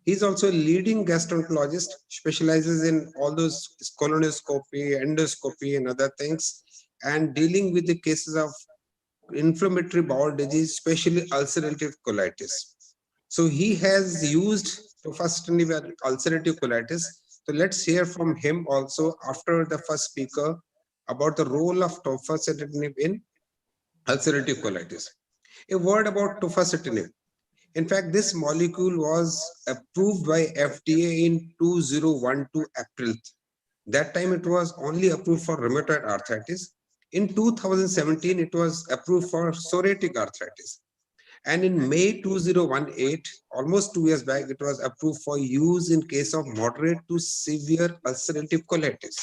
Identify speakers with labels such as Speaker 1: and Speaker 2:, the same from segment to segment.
Speaker 1: He's also a leading gastroenterologist, specializes in all those colonoscopy, endoscopy, and other things, and dealing with the cases of inflammatory bowel disease, especially ulcerative colitis. So he has used tofacitinib in ulcerative colitis. So let's hear from him also after the first speaker about the role of tofacitinib in ulcerative colitis. A word about tofacitinib. In fact, this molecule was approved by FDA in 2012 April. That time it was only approved for rheumatoid arthritis. In 2017, it was approved for psoriatic arthritis. And in May 2018, almost 2 years back, it was approved for use in case of moderate to severe ulcerative colitis.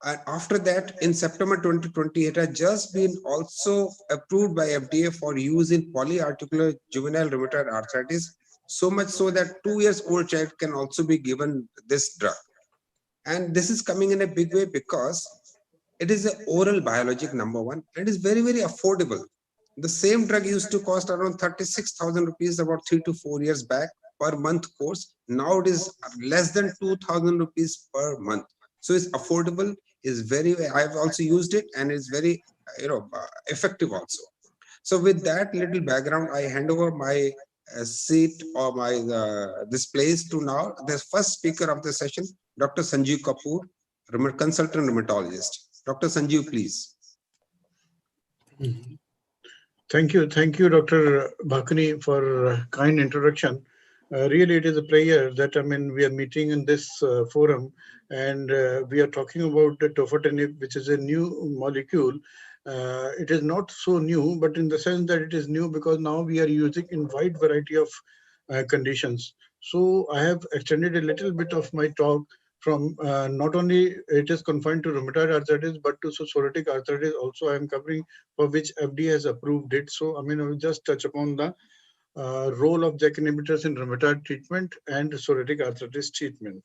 Speaker 1: And after that, in September 2020, it has just been also approved by FDA for use in polyarticular juvenile rheumatoid arthritis, so much so that 2 years old child can also be given this drug. And this is coming in a big way because it is an oral biologic, number one, and is very, very affordable. The same drug used to cost around 36,000 rupees about 3 to 4 years back per month course. Now it is less than 2,000 rupees per month. So it's affordable, is very, I've also used it and it's very, effective also. So with that little background, I hand over my seat or my this place to now the first speaker of the session, Dr. Sanjeev Kapoor, consultant rheumatologist. Dr. Sanjeev, please.
Speaker 2: Thank you, Dr. Bhakuni, for a kind introduction. Really, it is a pleasure that we are meeting in this forum, and we are talking about the tofacitinib, which is a new molecule. It is not so new, but in the sense that it is new because now we are using in wide variety of conditions. So I have extended a little bit of my talk from not only it is confined to rheumatoid arthritis, but to psoriatic arthritis also I am covering, for which FDA has approved it. So I will just touch upon the role of JAK inhibitors in rheumatoid treatment and psoriatic arthritis treatment.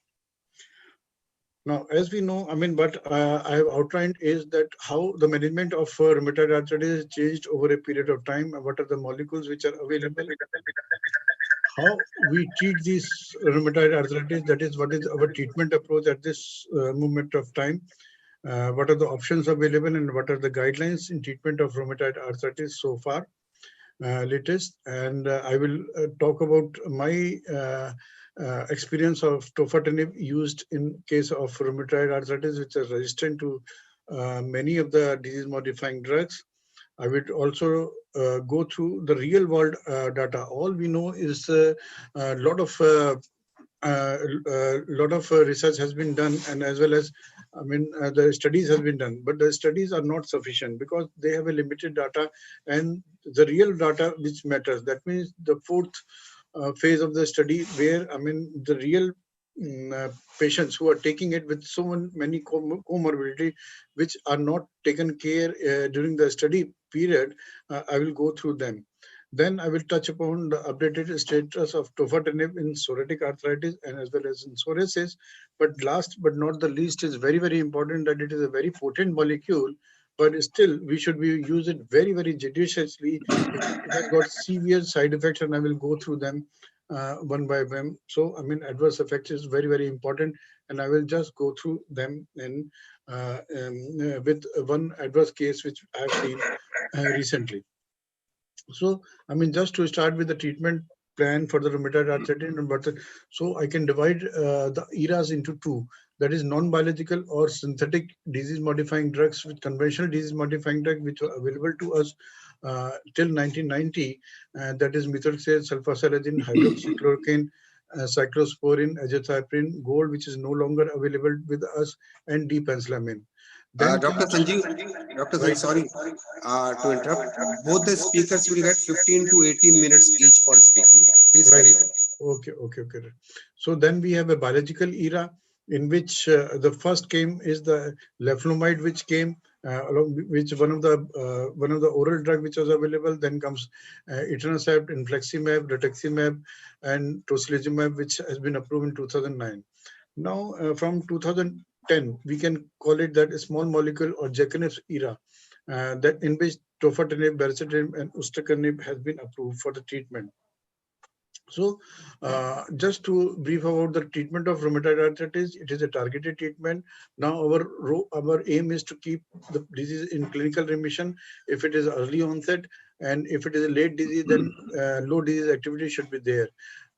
Speaker 2: Now, as we know, what I have outlined is that how the management of rheumatoid arthritis changed over a period of time. What are the molecules which are available? How we treat these rheumatoid arthritis, that is, what is our treatment approach at this moment of time? What are the options available and what are the guidelines in treatment of rheumatoid arthritis so far, latest? And I will talk about my experience of tofacitinib used in case of rheumatoid arthritis, which are resistant to many of the disease-modifying drugs. I would also go through the real world data. All we know is a lot of research has been done, and as well as the studies has been done, but the studies are not sufficient because they have a limited data, and the real data which matters. That means the fourth phase of the study, where the real patients who are taking it with so many comorbidity which are not taken care during the study period. I will go through them. Then I will touch upon the updated status of tofacitinib in psoriatic arthritis and as well as in psoriasis. But last but not the least is very, very important that it is a very potent molecule, but still we should use it very, very judiciously. It has got severe side effects, and I will go through them one by one. So adverse effects is very, very important, and I will just go through them in with one adverse case which I have seen recently. So just to start with the treatment plan for the rheumatoid arthritis, so I can divide the eras into two. That is non-biological or synthetic disease-modifying drugs, with conventional disease-modifying drugs which were available to us till 1990. That is methotrexate, sulfasalazine, hydroxychloroquine, cyclosporin, azathioprine, gold, which is no longer available with us, and D-penicillamine.
Speaker 1: Dr. Sanjeev, sorry to interrupt. Both the speakers will get 15 to 18 minutes each for speaking. Please carry on.
Speaker 2: Okay. So then we have a biological era in which the first came is the leflunomide, which came along which one of the oral drug which was available. Then comes etanercept, infliximab, rituximab, and tocilizumab, which has been approved in 2009. Now from 2010, we can call it that a small molecule or JAK era, that in which tofacitinib, baricitinib, and ustekinib has been approved for the treatment. So, just to brief about the treatment of rheumatoid arthritis, it is a targeted treatment. Now, our aim is to keep the disease in clinical remission if it is early onset, and if it is a late disease, then low disease activity should be there.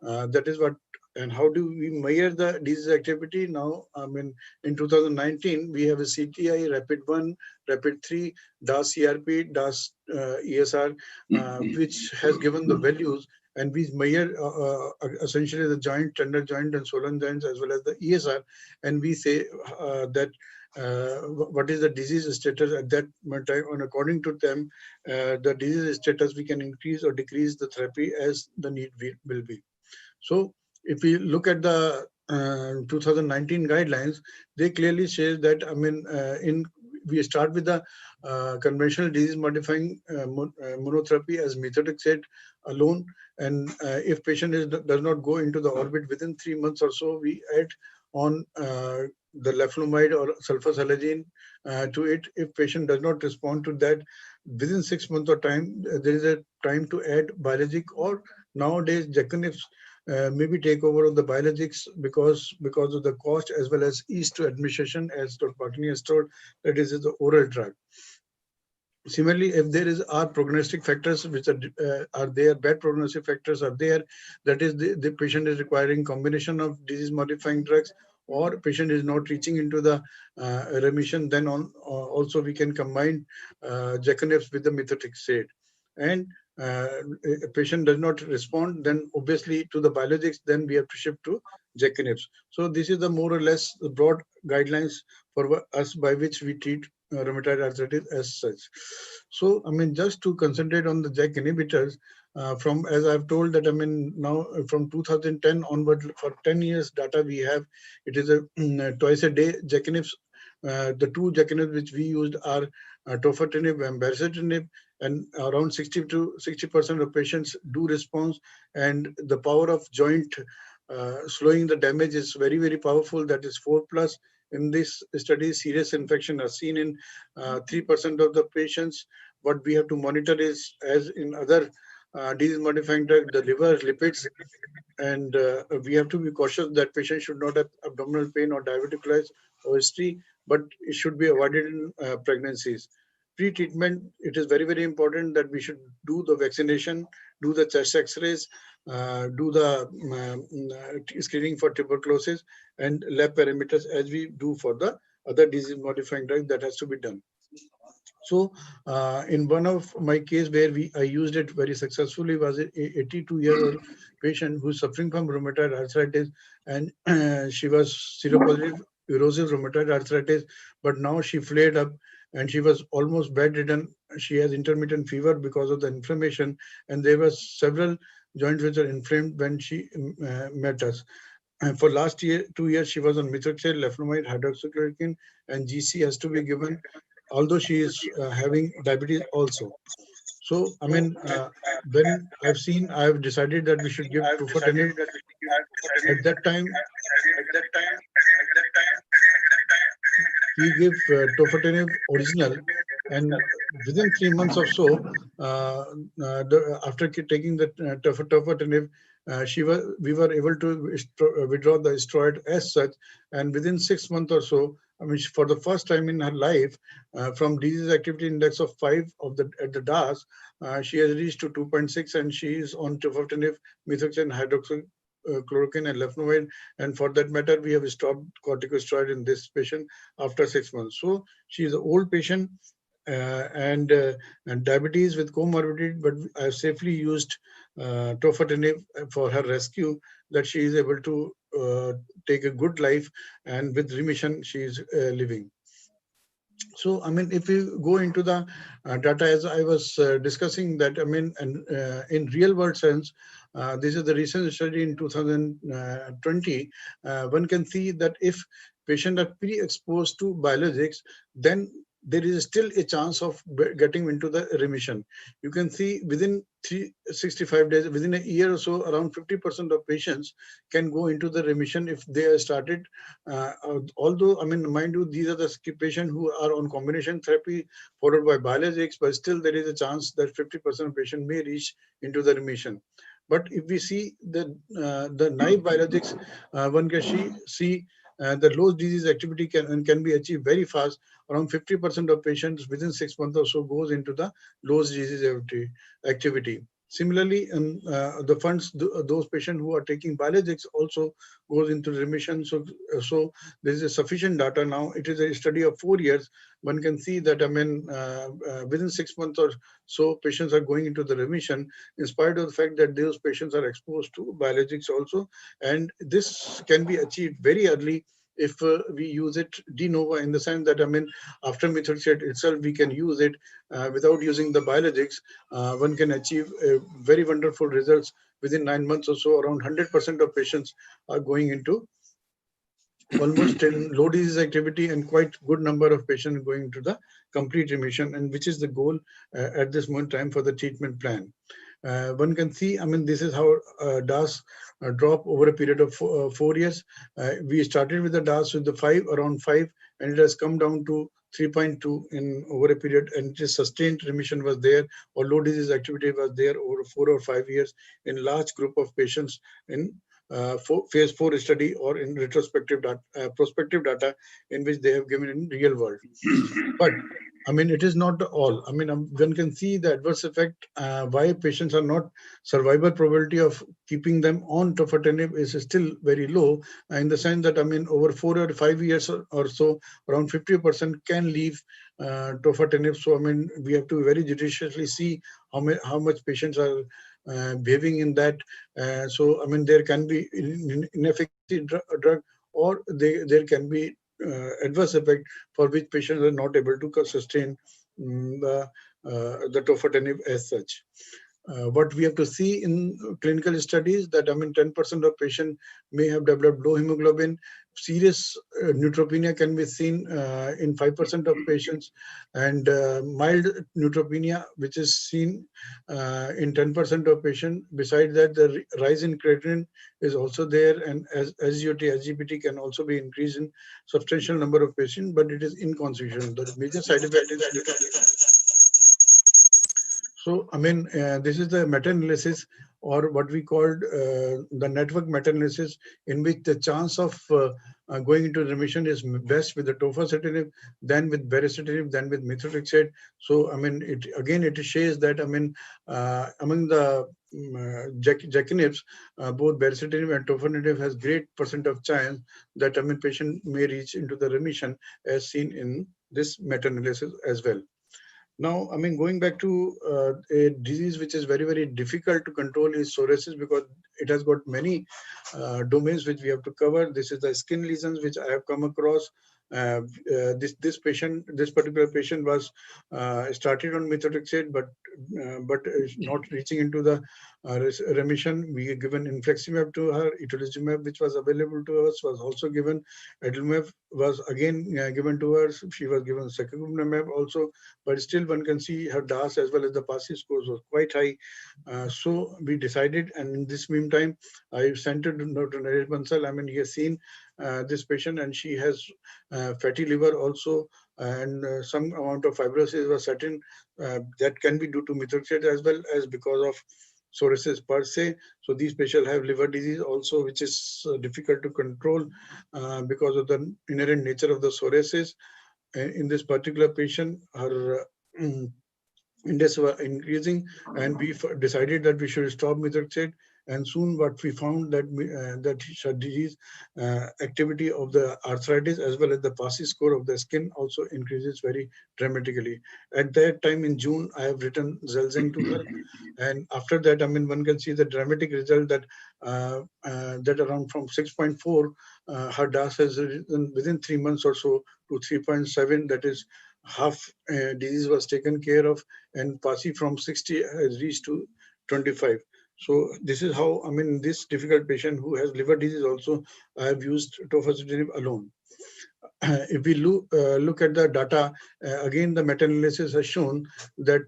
Speaker 2: That is what. And how do we measure the disease activity? Now, I mean, in 2019, we have a CTI, Rapid 1, Rapid 3, DAS CRP, DAS ESR, which has given the values, and we measure essentially the joint, tender joint, and swollen joints, as well as the ESR, and we say that what is the disease status at that time, and according to them, the disease status, we can increase or decrease the therapy as the need will be. So, if we look at the 2019 guidelines, they clearly say that, I mean, we start with the conventional disease modifying monotherapy as methotrexate alone, and if patient does not go into the orbit within 3 months or so, we add on the leflunomide or sulfasalazine to it. If patient does not respond to that within 6 months of time, there is a time to add biologic, or nowadays Jackanifs maybe take over of the biologics because of the cost as well as ease to administration, as Dr. Bhakuni has told, that is the oral drug. Similarly, if there are prognostic factors which are there, bad prognostic factors are there, that is the patient is requiring combination of disease modifying drugs, or patient is not reaching into the remission, then also we can combine Jackanifs with the methotrexate. And a patient does not respond, then obviously to the biologics, then we have to shift to Jackanifs. So this is the more or less the broad guidelines for us by which we treat rheumatoid arthritis as such. So, I mean, just to concentrate on the JAK inhibitors, from, as I've told that, I mean, now from 2010 onward, for 10 years data we have, it is a twice a day JAK inhibitors. The two JAK inhibitors which we used are tofacitinib and baricitinib, and around 60% of patients do respond, and the power of joint slowing the damage is very, very powerful. That is 4+. In this study, serious infection are seen in 3% of the patients. What we have to monitor is, as in other disease-modifying drug, the liver lipids, and we have to be cautious that patient should not have abdominal pain or diverticulitis or history, but it should be avoided in pregnancies. Pre-treatment, it is very, very important that we should do the vaccination, do the chest x-rays, do the screening for tuberculosis and lab parameters, as we do for the other disease modifying drug that has to be done. So in one of my case where I used it very successfully was a 82-year-old patient who's suffering from rheumatoid arthritis, and she was seropositive erosive rheumatoid arthritis, but now she flared up and she was almost bedridden. She has intermittent fever because of the inflammation, and there were several joints which are inflamed when she met us. And for last 2 years, she was on methotrexate, leflunomide, hydroxychloroquine, and GC has to be given, although she is having diabetes also. So, I mean, when I've decided that we should give tofacitinib. At that time, we give tofacitinib original, and within 3 months or so, after taking the tofacitinib, we were able to withdraw the steroid as such, and within 6 months or so, I mean, for the first time in her life, from disease activity index of 5 at the DAS, she has reached to 2.6, and she is on tofacitinib, methotrexate, hydroxychloroquine, and leflunomide. And for that matter, we have stopped corticosteroid in this patient after 6 months. So she is an old patient and diabetes with comorbidity, but I have safely used tofacitinib for her rescue, that she is able to take a good life, and with remission she is living. So, I mean, if we go into the data, as I was discussing that, I mean, and in real world sense, this is the recent study in 2020, one can see that if patients are pre-exposed to biologics, then there is still a chance of getting into the remission. You can see within 365 days, within a year or so, around 50% of patients can go into the remission if they are started. Although, I mean, mind you, these are the patients who are on combination therapy followed by biologics, but still there is a chance that 50% of patients may reach into the remission. But if we see the naive biologics, one can see the low disease activity can be achieved very fast. Around 50% of patients within 6 months or so goes into the low disease activity. Similarly, the funds, those patients who are taking biologics also goes into remission. So there is a sufficient data now. It is a study of 4 years. One can see that, I mean, within 6 months or so, patients are going into the remission, in spite of the fact that those patients are exposed to biologics also. And this can be achieved very early if we use it de novo, in the sense that, I mean, after methotrexate itself, we can use it without using the biologics. One can achieve very wonderful results within 9 months or so. Around 100% of patients are going into almost in low disease activity, and quite good number of patients going to the complete remission, and which is the goal at this moment time for the treatment plan. One can see, I mean, this is how DAS drop over a period of 4 years. We started with the DAS with the around 5, and it has come down to 3.2 in over a period, and just sustained remission was there, or low disease activity was there over 4 or 5 years in large group of patients in phase 4 study, or in retrospective data, prospective data, in which they have given in real world. But I mean, it is not all. I mean, one can see the adverse effect, why patients are not, survival probability of keeping them on tofacitinib is still very low, in the sense that, I mean, over 4 or 5 years or so, around 50% can leave tofacitinib. So, I mean, we have to very judiciously see how much patients are behaving in that. So, I mean, there can be inefficacy drug, or there can be adverse effect for which patients are not able to sustain the tofacitinib as such. What we have to see in clinical studies, that, I mean, 10% of patients may have developed low hemoglobin. Serious neutropenia can be seen in 5% of patients, and mild neutropenia, which is seen in 10% of patients. Besides that, the rise in creatinine is also there, and as SGOT, SGPT can also be increased in substantial number of patients, but it is inconsequential. The major side effect is neutropenia. So, I mean, this is the meta-analysis, or what we called the network meta-analysis, in which the chance of going into remission is best with the tofacitinib, then with baricitinib, then with methotrexate. So, I mean, it shows that, I mean, among the JAKinibs, both baricitinib and tofacitinib has great percent of chance that, I mean, patient may reach into the remission, as seen in this meta-analysis as well. Now, I mean, going back to a disease which is very, very difficult to control is psoriasis, because it has got many domains which we have to cover. This is the skin lesions which I have come across. This particular patient was started on methotrexate, but is not reaching into the remission. We have given infliximab to her. Itolizumab, which was available to us, was also given. Adalimumab was again given to her. She was given secukinumab also, but still one can see her DAS as well as the PASI scores was quite high. So we decided, and in this meantime, I sent it to Dr. Naresh Bansal. I mean, he has seen this patient, and she has fatty liver also, and some amount of fibrosis was certain, that can be due to methotrexate as well as because of psoriasis per se. So these patients have liver disease also, which is difficult to control because of the inherent nature of the psoriasis. In this particular patient, her index were increasing, and we decided that we should stop methotrexate. And soon what we found that that disease activity of the arthritis as well as the PASI score of the skin also increases very dramatically. At that time in June, I have written Zelzeng to her, and after that, I mean, one can see the dramatic result that that around from 6.4, her DAS has risen within 3 months or so to 3.7. That is half disease was taken care of, and PASI from 60 has reached to 25. So this is how, I mean, this difficult patient who has liver disease also, I have used tofacitinib alone. If we look at the data, again, the meta-analysis has shown that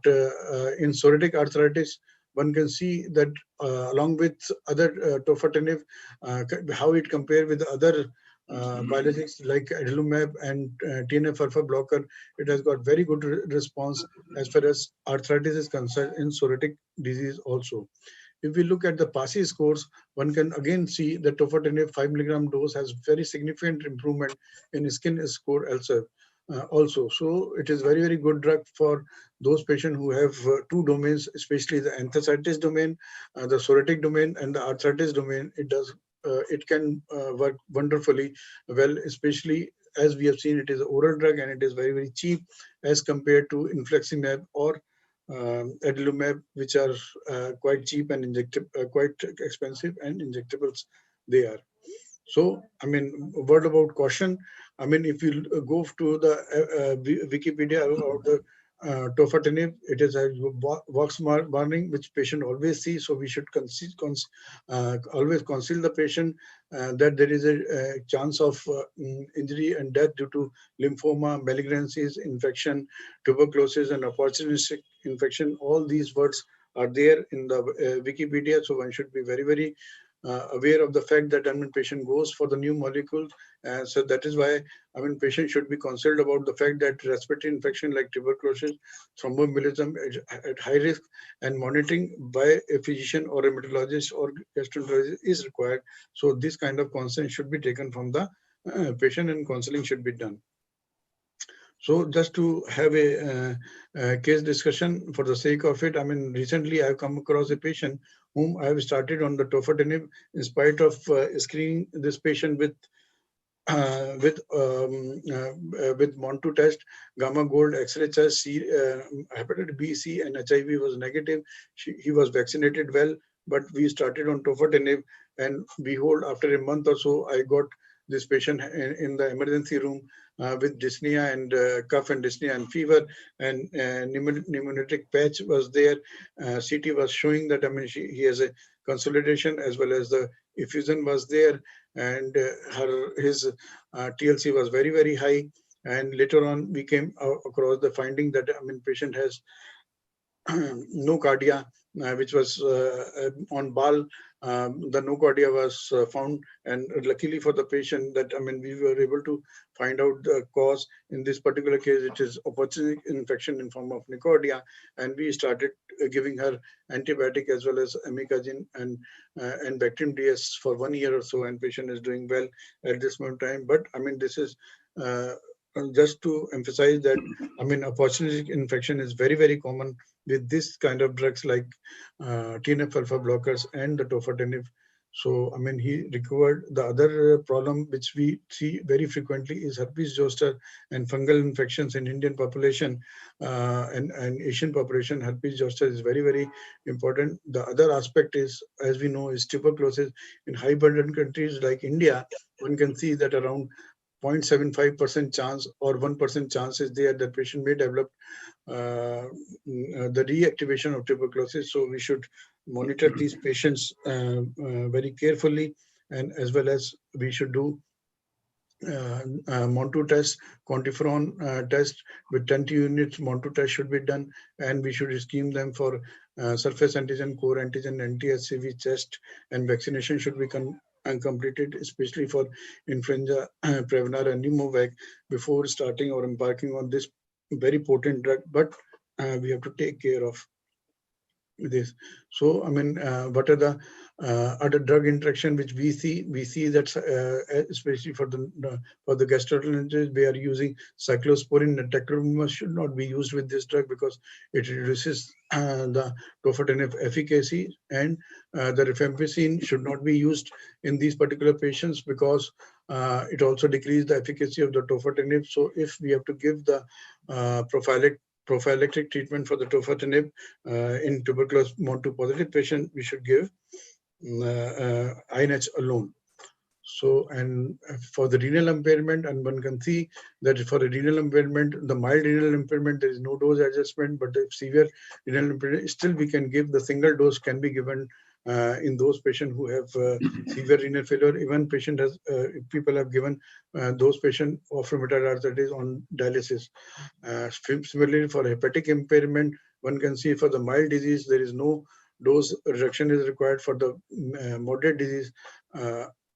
Speaker 2: in psoriatic arthritis, one can see that along with other tofacitinib, how it compares with other biologics like adalimumab and TNF-alpha blocker, it has got very good response as far as arthritis is concerned in psoriatic disease also. if we look at the PASI scores, one can again see that tofacitinib 5 milligram dose has very significant improvement in skin score also. So it is very good drug for those patients who have two domains, especially the enthesitis domain, the psoriatic domain, and the arthritis domain. It can work wonderfully well, especially as we have seen, it is an oral drug and it is very cheap as compared to infliximab or adalimumab, which are quite cheap and quite expensive and injectables they are. So, I mean, word about caution. I mean, if you go to the Wikipedia or the tofacitinib, it is a box warning which patient always see. So we should always conceal the patient that there is a chance of injury and death due to lymphoma, malignancies, infection, tuberculosis, and opportunistic infection. All these words are there in the Wikipedia. So one should be very aware of the fact that patient goes for the new molecule. So that is why patient should be concerned about the fact that respiratory infection like tuberculosis, thromboembolism at high risk, and monitoring by a physician or a rheumatologist or gastroenterologist is required. So this kind of consent should be taken from the patient and counseling should be done. So just to have a case discussion for the sake of it, recently I've come across a patient whom I have started on the tofacitinib in spite of screening this patient with MON2 test, gamma gold, X-ray test, hepatitis B, C, and HIV was negative. He was vaccinated well, but we started on tofacitinib, and behold, after a month or so, I got this patient in the emergency room with dyspnea and cough and dyspnea and fever, and pneumotic patch was there. CT was showing that he has a consolidation as well as the effusion was there, and his TLC was very high. And later on, we came across the finding that patient has no cardia, which was on BAL. The no cardia was found, and luckily for the patient that we were able to find out the cause. In this particular case, it is opportunistic infection in form of nocardia, and we started giving her antibiotic as well as amikacin and Bactrim DS for 1 year or so, and patient is doing well at this moment in time. But this is just to emphasize that opportunistic infection is very common with this kind of drugs like TNF alpha blockers and the tofacitinib. So he recovered. The other problem which we see very frequently is herpes zoster and fungal infections in Indian population and Asian population. Herpes zoster is very important. The other aspect is, as we know, is tuberculosis. In high burden countries like India, one can see that around 0.75% chance or 1% chance is there that patient may develop the reactivation of tuberculosis. So we should monitor these patients very carefully, and as well as we should do MON2 test, quantiferon test with 20 units. MON2 test should be done, and we should scheme them for surface antigen, core antigen, anti-HCV test, and vaccination should be completed, especially for influenza, Prevnar, and Pneumovac before starting or embarking on this very potent drug. But we have to take care of this. So what are the other drug interaction which we see? We see that especially for the gastroenterologists, we are using cyclosporin. Tacrolimus should not be used with this drug because it reduces the tofacitinib efficacy, and the rifampicin should not be used in these particular patients because it also decreases the efficacy of the tofacitinib. So if we have to give the prophylactic treatment for the tofacitinib in tuberculosis MON2 positive patient, we should give INH alone. So, and for the renal impairment, and one can see that for a renal impairment, the mild renal impairment, there is no dose adjustment, but the severe renal impairment, still we can give the single dose can be given in those patients who have severe renal failure. Even patient has, people have given those patients of rheumatoid arthritis on dialysis. Similarly, for hepatic impairment, one can see for the mild disease, there is no dose reduction is required. For the moderate disease,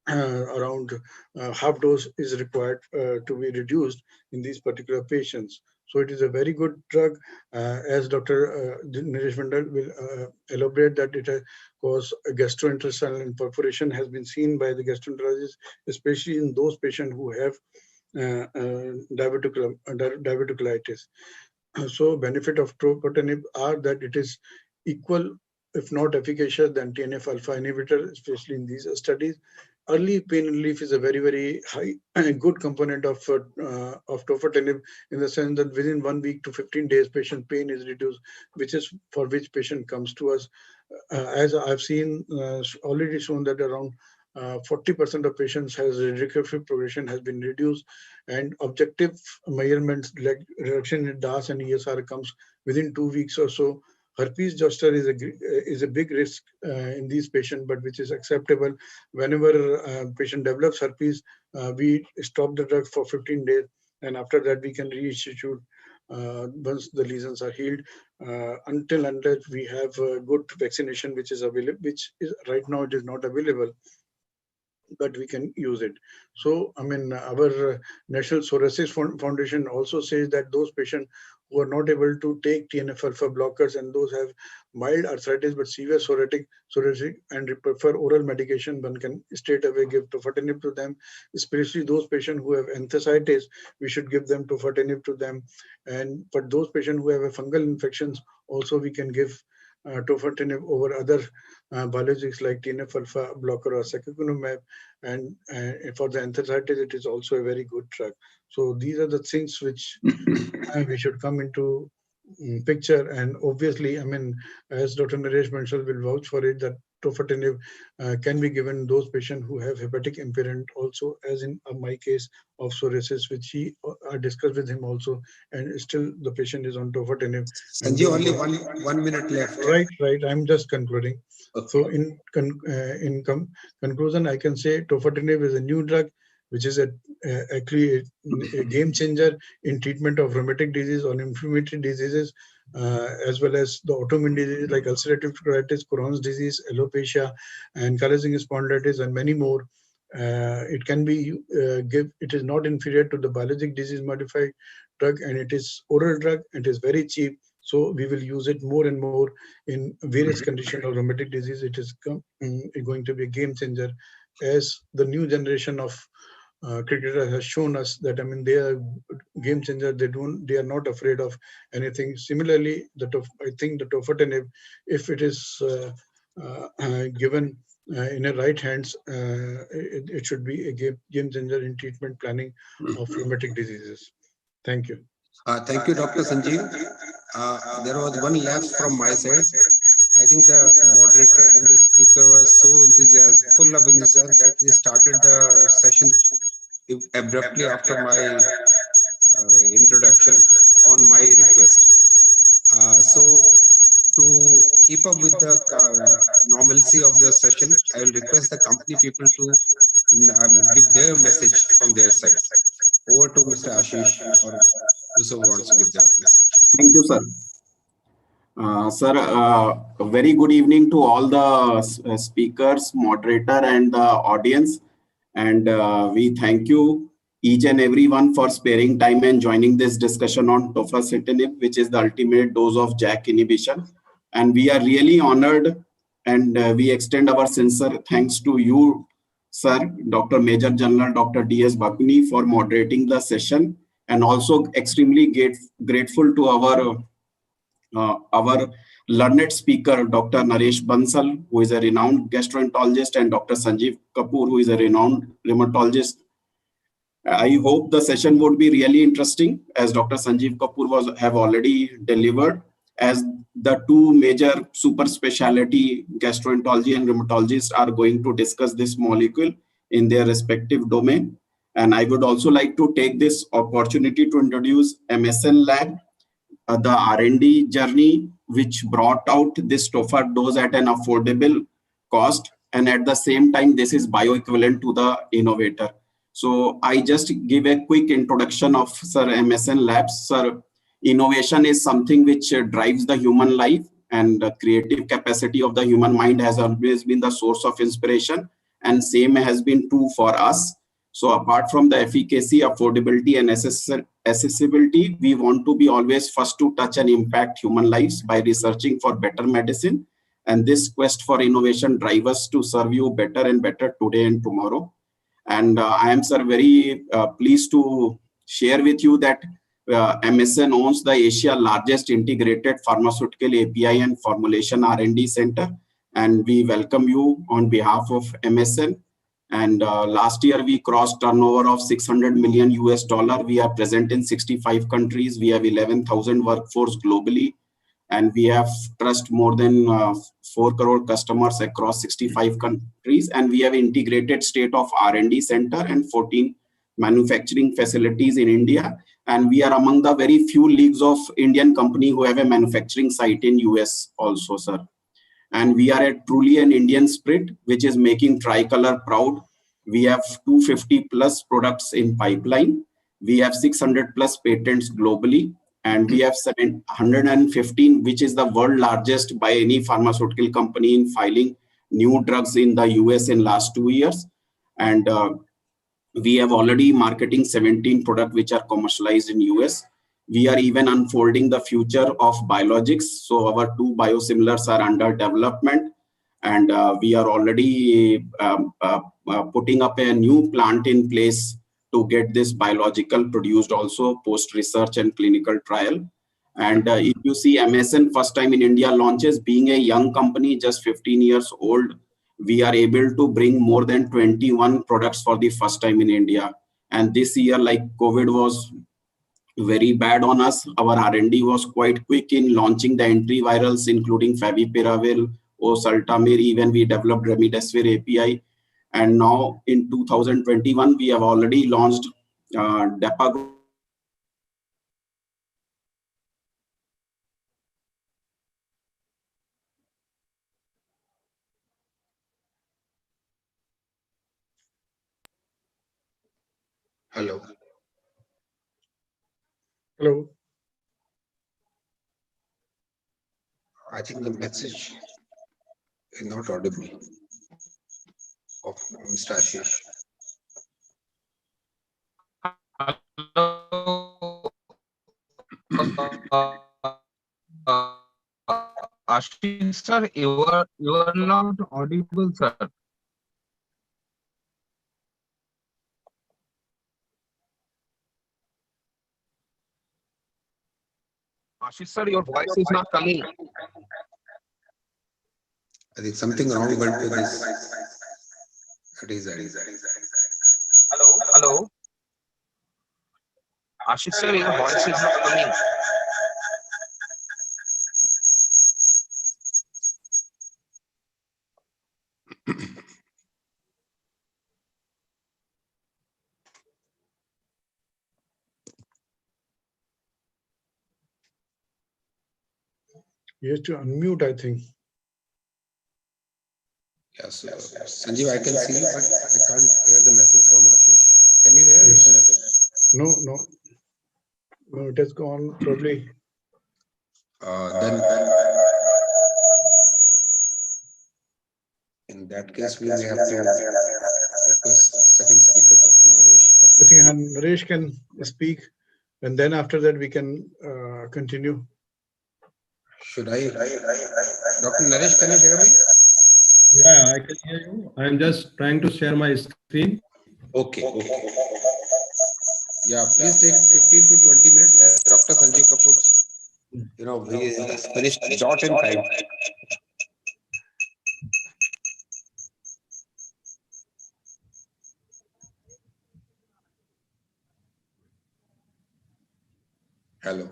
Speaker 2: around half dose is required to be reduced in these particular patients. So it is a very good drug. As Dr. Naresh Mandal will elaborate, that it has caused gastrointestinal perforation has been seen by the gastroenterologist, especially in those patients who have diverticulitis. So benefit of tofacitinib are that it is equal, if not efficacious, than TNF-alpha inhibitor, especially in these studies. Early pain relief is a very, very high and good component of tofacitinib, in the sense that within 1 week to 15 days, patient pain is reduced, which is for which patient comes to us. As I've seen, already shown that around 40% of patients has recurrent progression has been reduced, and objective measurements like reduction in DAS and ESR comes within 2 weeks or so. Herpes zoster is a big risk in these patients, but which is acceptable. Whenever patient develops herpes, we stop the drug for 15 days, and after that we can reinstitute once the lesions are healed. Unless we have good vaccination, which is available, which is right now it is not available, but we can use it. So, I mean, our National Psoriasis Foundation also says that those patients who are not able to take TNF-alpha blockers and those have mild arthritis but severe psoriatic and prefer oral medication, one can straight away give tofacitinib to them. Especially those patients who have enthesitis, we should give them tofacitinib to them. And for those patients who have a fungal infections, also we can give tofacitinib over other biologics like TNF-alpha blocker or secukinumab. And for the enthesitis, it is also a very good drug. So these are the things which we should come into picture. And obviously, I mean, as Dr. Naresh Bansal will vouch for it, that tofacitinib can be given those patients who have hepatic impairment also, as in my case of psoriasis, which I discussed with him also, and still the patient is on tofacitinib.
Speaker 1: Sanjeev, only one minute left.
Speaker 2: Right. I'm just concluding. So in conclusion, I can say tofacitinib is a new drug, which is actually a game changer in treatment of rheumatic disease or inflammatory diseases, as well as the autoimmune diseases like ulcerative colitis, Crohn's disease, alopecia, and ankylosing spondylitis, and many more. It can be it is not inferior to the biologic disease modified drug, and it is oral drug. It is very cheap. So we will use it more and more in various conditions of rheumatic disease. It is going to be a game changer, as the new generation of cricketers has shown us that, I mean, they are game changer. They are not afraid of anything. Similarly, I think the tofacitinib, if it is given in a right hands, it should be a game changer in treatment planning of rheumatic diseases. Thank you.
Speaker 1: Thank you, Dr. Sanjeev. There was one left from my side. I think the moderator and the speaker were so enthusiastic, full of enthusiasm, that we started the session abruptly after my introduction on my request. So to keep up with the normalcy of the session, I will request the company people to give their message from their side. Over to Mr. Ashish or whoever wants to give their message.
Speaker 3: Thank you, sir. Sir, a very good evening to all the speakers, moderator, and the audience. And we thank you each and everyone for sparing time and joining this discussion on tofacitinib, which is the ultimate dose of JAK inhibition. And we are really honored, and we extend our sincere thanks to you, sir, Dr. Major General Dr. D.S. Bhakuni, for moderating the session, and also extremely grateful to our learned speaker, Dr. Naresh Bansal, who is a renowned gastroenterologist, and Dr. Sanjeev Kapoor, who is a renowned rheumatologist. I hope the session would be really interesting, as Dr. Sanjeev Kapoor have already delivered, as the two major super specialty gastroenterology and rheumatologists are going to discuss this molecule in their respective domain. And I would also like to take this opportunity to introduce MSN Lab, the R&D journey, which brought out this tofa dose at an affordable cost. And at the same time, this is bioequivalent to the innovator. So I just give a quick introduction of Sir MSN Labs. Sir, innovation is something which drives the human life, and the creative capacity of the human mind has always been the source of inspiration, and same has been true for us. So apart from the efficacy, affordability, and accessibility, we want to be always first to touch and impact human lives by researching for better medicine. And this quest for innovation drives us to serve you better and better today and tomorrow. And I am, sir, very pleased to share with you that MSN owns the Asia largest integrated pharmaceutical API and formulation R&D center. And we welcome you on behalf of MSN. And last year we crossed turnover of $600 million US. We are present in 65 countries. We have 11,000 workforce globally. And we have trust more than 4 crore customers across 65 countries. And we have integrated state of R&D center and 14 manufacturing facilities in India. And we are among the very few leagues of Indian company who have a manufacturing site in US also, sir. And we are truly an Indian spirit, which is making Tricolor proud. We have 250 plus products in pipeline. We have 600 plus patents globally. And we have 715, which is the world largest by any pharmaceutical company in filing new drugs in the US in last 2 years. And we have already marketing 17 products which are commercialized in US. We are even unfolding the future of biologics. So our 2 biosimilars are under development. And we are already putting up a new plant in place to get this biological produced also post research and clinical trial. And if you see MSN first time in India launches, being a young company, just 15 years old, we are able to bring more than 21 products for the first time in India. And this year, like COVID was very bad on us, our R&D was quite quick in launching the antivirals, including Favipiravir, Oseltamivir, even we developed Remdesivir API. And now in 2021, we have already launched Dapagliflozin.
Speaker 1: Hello.
Speaker 2: Hello.
Speaker 1: I think the message is not audible of Mr. Ashish.
Speaker 4: Ashish sir, you are not audible, sir. Ashish sir, your voice is not coming.
Speaker 1: I think something wrong went with this. It is.
Speaker 4: Hello. Ashish sir, your voice is not coming.
Speaker 2: You have to unmute, I think.
Speaker 1: Yes, Sanjeev, I can see, but I can't hear the message from Ashish. Can you hear his message?
Speaker 2: No, it has gone probably.
Speaker 1: Then in that case, we may have to request second speaker, Dr. Naresh. But
Speaker 2: I think Naresh can speak, and then after that we can continue.
Speaker 1: should I? Dr. Naresh, can you hear me?
Speaker 5: Yeah, I can hear you. I'm just trying to share my screen.
Speaker 1: Okay. Yeah, please take 15 to 20 minutes as Dr. Sanjeev Kapoor, he has finished dot in time. Hello.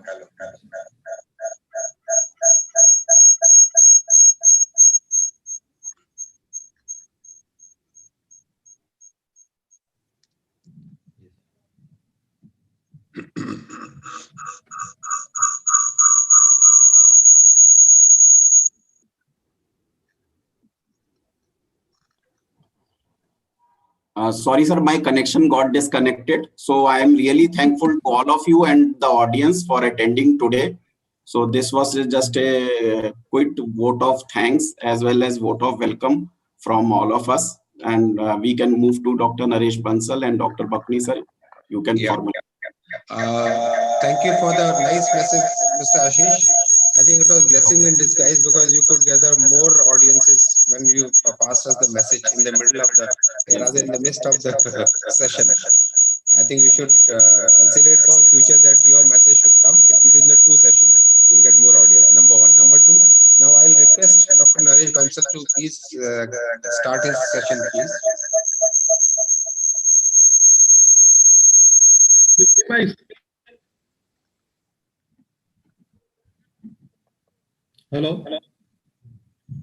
Speaker 3: Sorry, sir, my connection got disconnected. So I am really thankful to all of you and the audience for attending today. So this was just a quick vote of thanks as well as vote of welcome from all of us. and we can move to Dr. Naresh Bansal and Dr. Bhakuni sir. You can
Speaker 1: Yeah.
Speaker 3: formally.
Speaker 1: Thank you for the nice message, Mr. Ashish. I think it was blessing in disguise because you could gather more audiences when you passed us the message in the middle of the, rather in the midst of the session. I think you should consider it for future that your message should come in between the two sessions. You'll get more audience. Number one. Number two, now I'll request Dr. Naresh Bansal to please start his session, please.
Speaker 5: Hello.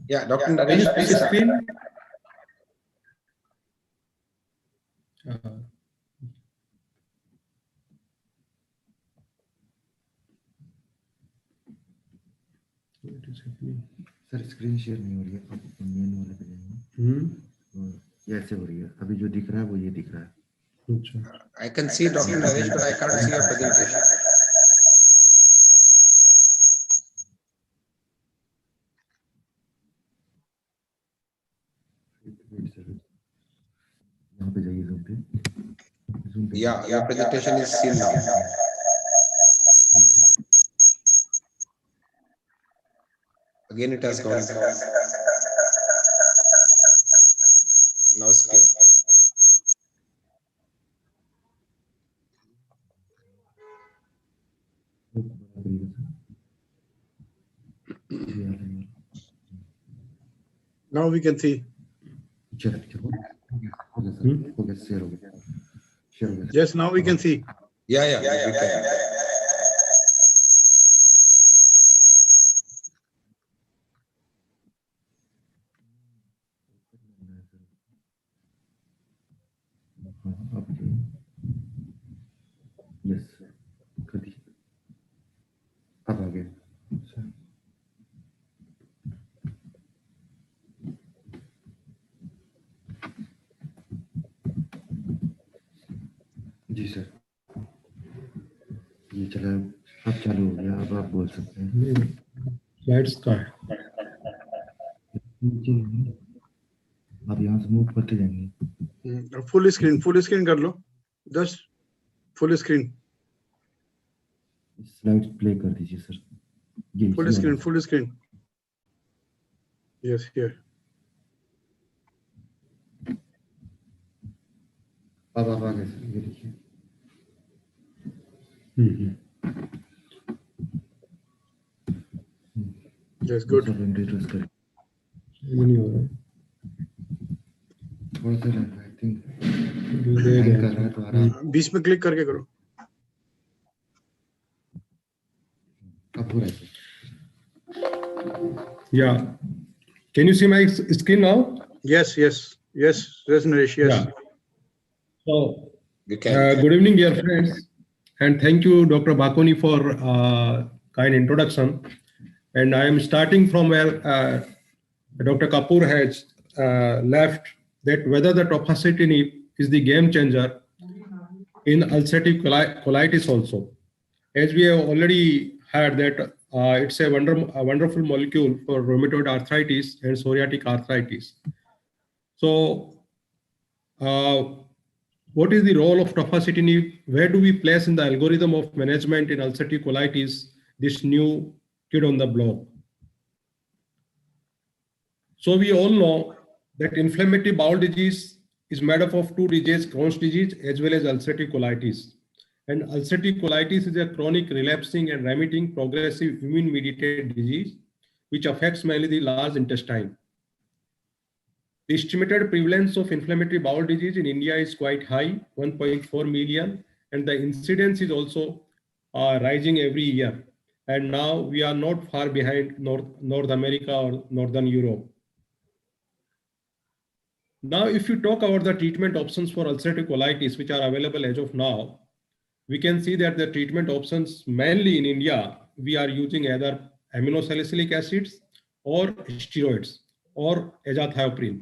Speaker 1: Yeah, Dr.
Speaker 5: Can you
Speaker 1: Naresh,
Speaker 5: see
Speaker 1: please
Speaker 5: the
Speaker 1: start.
Speaker 5: screen? What is happening?
Speaker 6: Sir screen share नहीं हो रही है, आप main वाले पे जाएंगे
Speaker 5: हम्म,
Speaker 6: ये ऐसे हो रही है, अभी जो दिख रहा है वो ये दिख रहा है।
Speaker 5: अच्छा।
Speaker 1: I can see Dr. Naresh, but I can't see your presentation.
Speaker 6: Wait sir, यहाँ पे जाइए ज़ूम पे, ज़ूम पे
Speaker 1: Yeah, your presentation is seen now. Again, it has gone. Now it's clear.
Speaker 6: वो बड़ा करिएगा सर, ये आ रहा है।
Speaker 2: Now we can see.
Speaker 6: चलो चलो, हो गया सर, हो गया, शेयर हो गया, शेयर हो गया।
Speaker 2: Yes, now we can see.
Speaker 1: Yeah, we can.
Speaker 6: हाँ, अब यस सर, कर दीजिए, अब आ गया सर। जी सर, ये चला, अब चालू हो गया, अब आप बोल सकते हैं।
Speaker 5: स्लाइड्स का है।
Speaker 6: नीचे आप यहाँ से मूव करते जाएंगे।
Speaker 2: Full screen कर लो. Just full screen.
Speaker 6: Slides play कर दीजिए सर। ये
Speaker 2: Full screen. Yes, here.
Speaker 6: अब आप आ गए सर, ये देखिए।
Speaker 2: Yes, good.
Speaker 6: सब इंट्रोड्यूस करें।
Speaker 5: ये नहीं हो रहा है।
Speaker 6: थोड़ा सा आई थिंक
Speaker 5: दे
Speaker 6: हैंग
Speaker 5: गया।
Speaker 6: कर रहा है तो आ रहा है।
Speaker 2: बीच में क्लिक करके करो.
Speaker 6: अब हो रहा है sir.
Speaker 5: Yeah. Can you see my screen now?
Speaker 2: Yes, Naresh, yes.
Speaker 5: Yeah. So,
Speaker 1: You can.
Speaker 5: good evening, dear friends, and thank you, Dr. Bhakuni, for kind introduction. And I am starting from where Dr. Kapoor has left, that whether the tofacitinib is the game changer in ulcerative colitis also. As we have already heard that it's a wonderful molecule for rheumatoid arthritis and psoriatic arthritis. So, what is the role of tofacitinib? Where do we place in the algorithm of management in ulcerative colitis this new kid on the block? So we all know that inflammatory bowel disease is made up of two diseases, Crohn's disease as well as ulcerative colitis. And ulcerative colitis is a chronic, relapsing and remitting progressive immune-mediated disease which affects mainly the large intestine. The estimated prevalence of inflammatory bowel disease in India is quite high, 1.4 million, and the incidence is also rising every year. And now we are not far behind North America or Northern Europe. Now, if you talk about the treatment options for ulcerative colitis, which are available as of now, we can see that the treatment options mainly in India, we are using either aminosalicylic acids or steroids or azathioprine.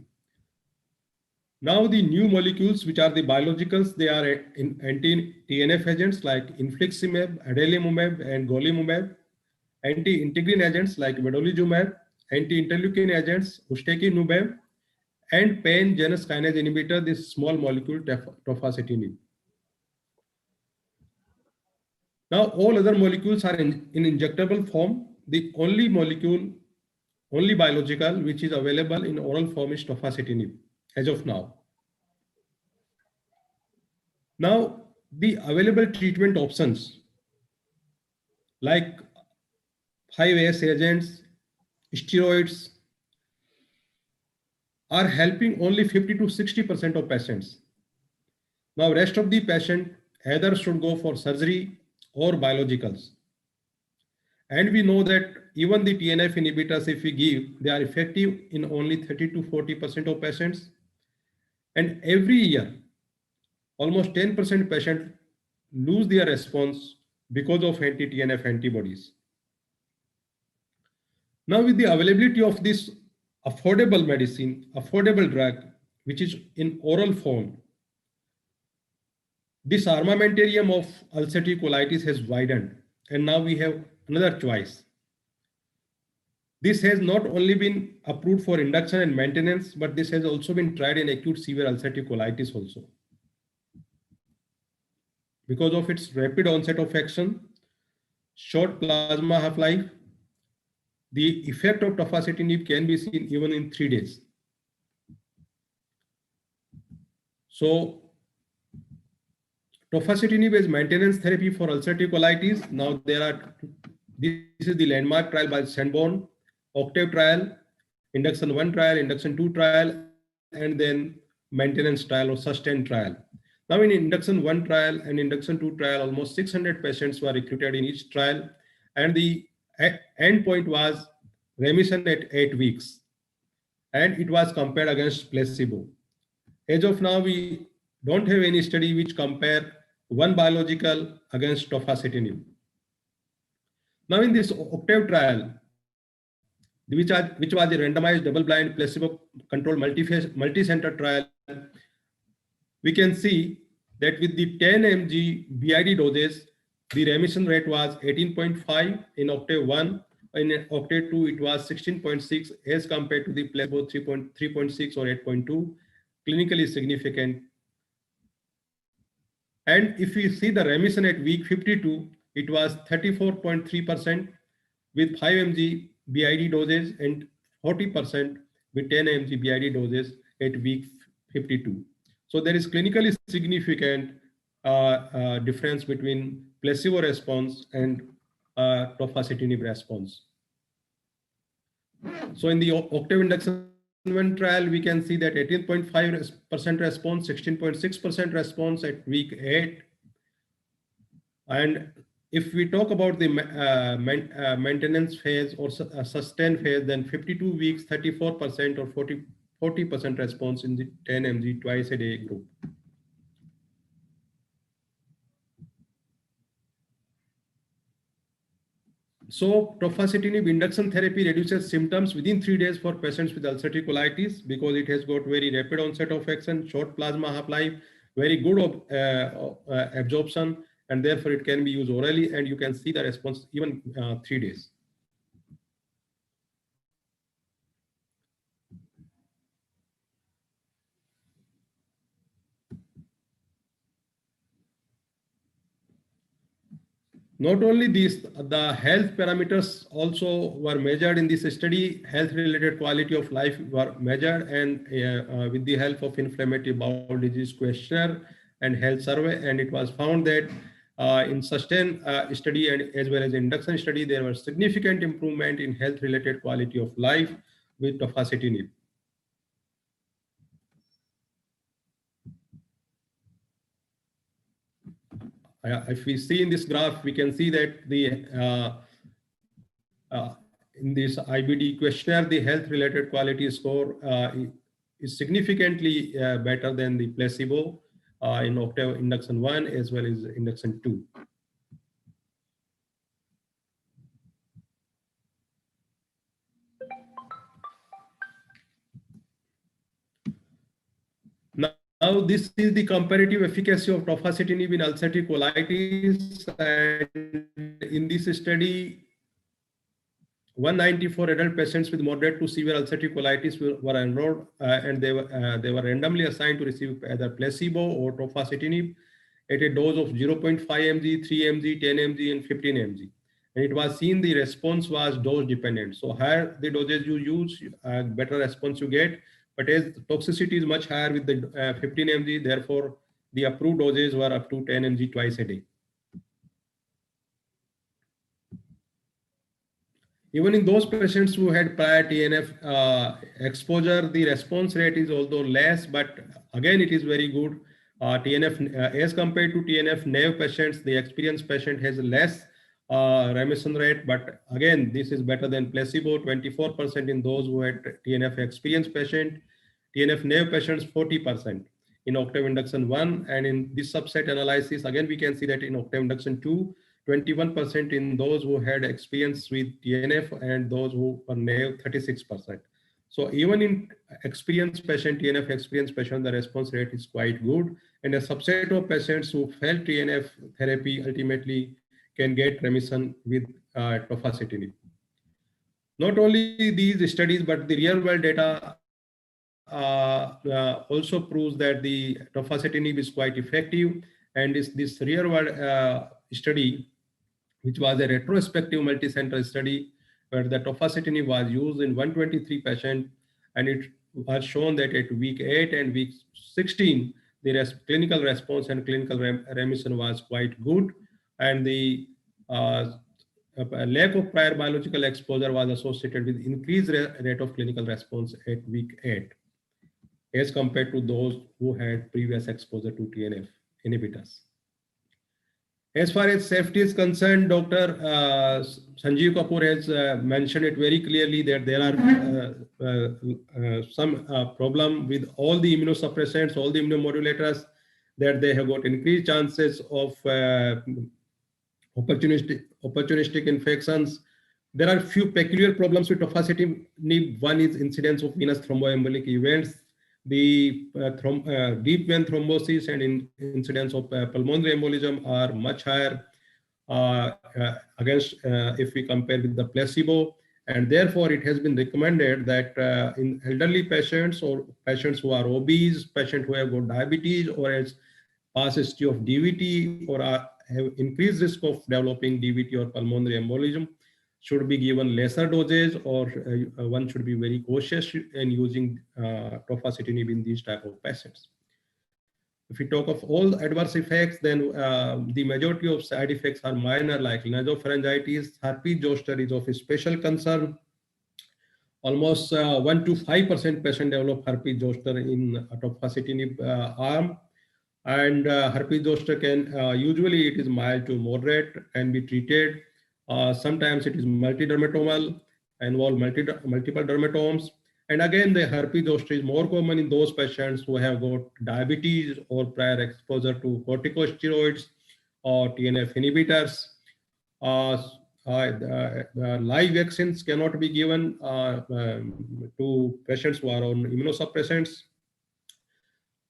Speaker 5: Now the new molecules, which are the biologicals, they are anti-TNF agents like infliximab, adalimumab, and golimumab, anti-integrin agents like vedolizumab, anti-interleukin agents, ustekinumab, and pan Janus kinase inhibitor, this small molecule tofacitinib. Now, all other molecules are in injectable form. The only molecule, only biological, which is available in oral form is tofacitinib as of now. Now, the available treatment options like 5-AS agents, steroids are helping only 50 to 60% of patients. Now, rest of the patient either should go for surgery or biologicals. And we know that even the TNF inhibitors, if we give, they are effective in only 30 to 40% of patients. And every year, almost 10% patients lose their response because of anti-TNF antibodies. Now, with the availability of this affordable medicine, affordable drug, which is in oral form, this armamentarium of ulcerative colitis has widened, and now we have another choice. This has not only been approved for induction and maintenance, but this has also been tried in acute severe ulcerative colitis also. Because of its rapid onset of action, short plasma half-life, the effect of tofacitinib can be seen even in 3 days. So, tofacitinib is maintenance therapy for ulcerative colitis. Now this is the landmark trial by Sanborn, Octave trial, induction 1 trial, induction 2 trial, and then maintenance trial or sustain trial. Now in induction 1 trial and induction 2 trial, almost 600 patients were recruited in each trial, and the endpoint was remission at 8 weeks, and it was compared against placebo. As of now, we don't have any study which compare one biological against tofacitinib. Now in this Octave trial, which was a randomized double-blind placebo-controlled multi-center trial, we can see that with the 10 mg BID doses, the remission rate was 18.5 in Octave 1. In Octave 2, it was 16.6 as compared to the placebo 3.6 or 8.2, clinically significant. And if we see the remission at week 52, it was 34.3% with 5 mg BID doses and 40% with 10 mg BID doses at week 52. So there is clinically significant difference between placebo response and tofacitinib response. So in the Octave induction 1 trial, we can see that 18.5% response, 16.6% response at week 8. And if we talk about the maintenance phase or sustain phase, then 52 weeks, 34% or 40% response in the 10 mg twice a day group. So tofacitinib induction therapy reduces symptoms within 3 days for patients with ulcerative colitis because it has got very rapid onset of action, short plasma half-life, very good absorption, and therefore it can be used orally, and you can see the response even 3 days. Not only this, the health parameters also were measured in this study. Health-related quality of life were measured, and with the help of inflammatory bowel disease questionnaire and health survey, and it was found that in sustain study and as well as induction study, there was significant improvement in health-related quality of life with tofacitinib. If we see in this graph, we can see that the in this IBD questionnaire, the health-related quality score is significantly better than the placebo in Octave induction 1 as well as induction 2. Now, this is the comparative efficacy of tofacitinib in ulcerative colitis, and in this study, 194 adult patients with moderate to severe ulcerative colitis were enrolled, and they were randomly assigned to receive either placebo or tofacitinib at a dose of 0.5 mg, 3 mg, 10 mg, and 15 mg. And it was seen the response was dose dependent. So higher the doses you use, better response you get. But as toxicity is much higher with the 15 mg, therefore the approved doses were up to 10 mg twice a day. Even in those patients who had prior TNF exposure, the response rate is although less, but again, it is very good. TNF, as compared to TNF naive patients, the experienced patient has less remission rate, but again, this is better than placebo, 24% in those who had TNF experienced patient, TNF naive patients, 40% in Octave Induction 1. And in this subset analysis, again, we can see that in Octave Induction 2, 21% in those who had experience with TNF, and those who were naive, 36%. So even in experienced patient, TNF experienced patient, the response rate is quite good. And a subset of patients who failed TNF therapy ultimately can get remission with tofacitinib. Not only these studies, but the real world data also proves that the tofacitinib is quite effective. And this real world study, which was a retrospective multi-center study where the tofacitinib was used in 123 patients, and it was shown that at week 8 and week 16, the clinical response and clinical remission was quite good, and the lack of prior biological exposure was associated with increased rate of clinical response at week 8 as compared to those who had previous exposure to TNF inhibitors. As far as safety is concerned, Dr. Sanjeev Kapoor has mentioned it very clearly that there are some problem with all the immunosuppressants, all the immunomodulators, that they have got increased chances of opportunistic infections. There are few peculiar problems with tofacitinib. One is incidence of venous thromboembolic events. The deep vein thrombosis and incidence of pulmonary embolism are much higher against if we compare with the placebo, and therefore it has been recommended that in elderly patients or patients who are obese, patients who have got diabetes or has past history of DVT or have increased risk of developing DVT or pulmonary embolism, should be given lesser doses, or one should be very cautious in using tofacitinib in these type of patients. If we talk of all adverse effects, then the majority of side effects are minor, like nasopharyngitis. Herpes zoster is of special concern. Almost 1 to 5% patient develop herpes zoster in tofacitinib arm. And herpes zoster can, usually it is mild to moderate and be treated. Sometimes it is multidermatomal, involve multiple dermatomes. And again, the herpes zoster is more common in those patients who have got diabetes or prior exposure to corticosteroids or TNF inhibitors. Live vaccines cannot be given to patients who are on immunosuppressants.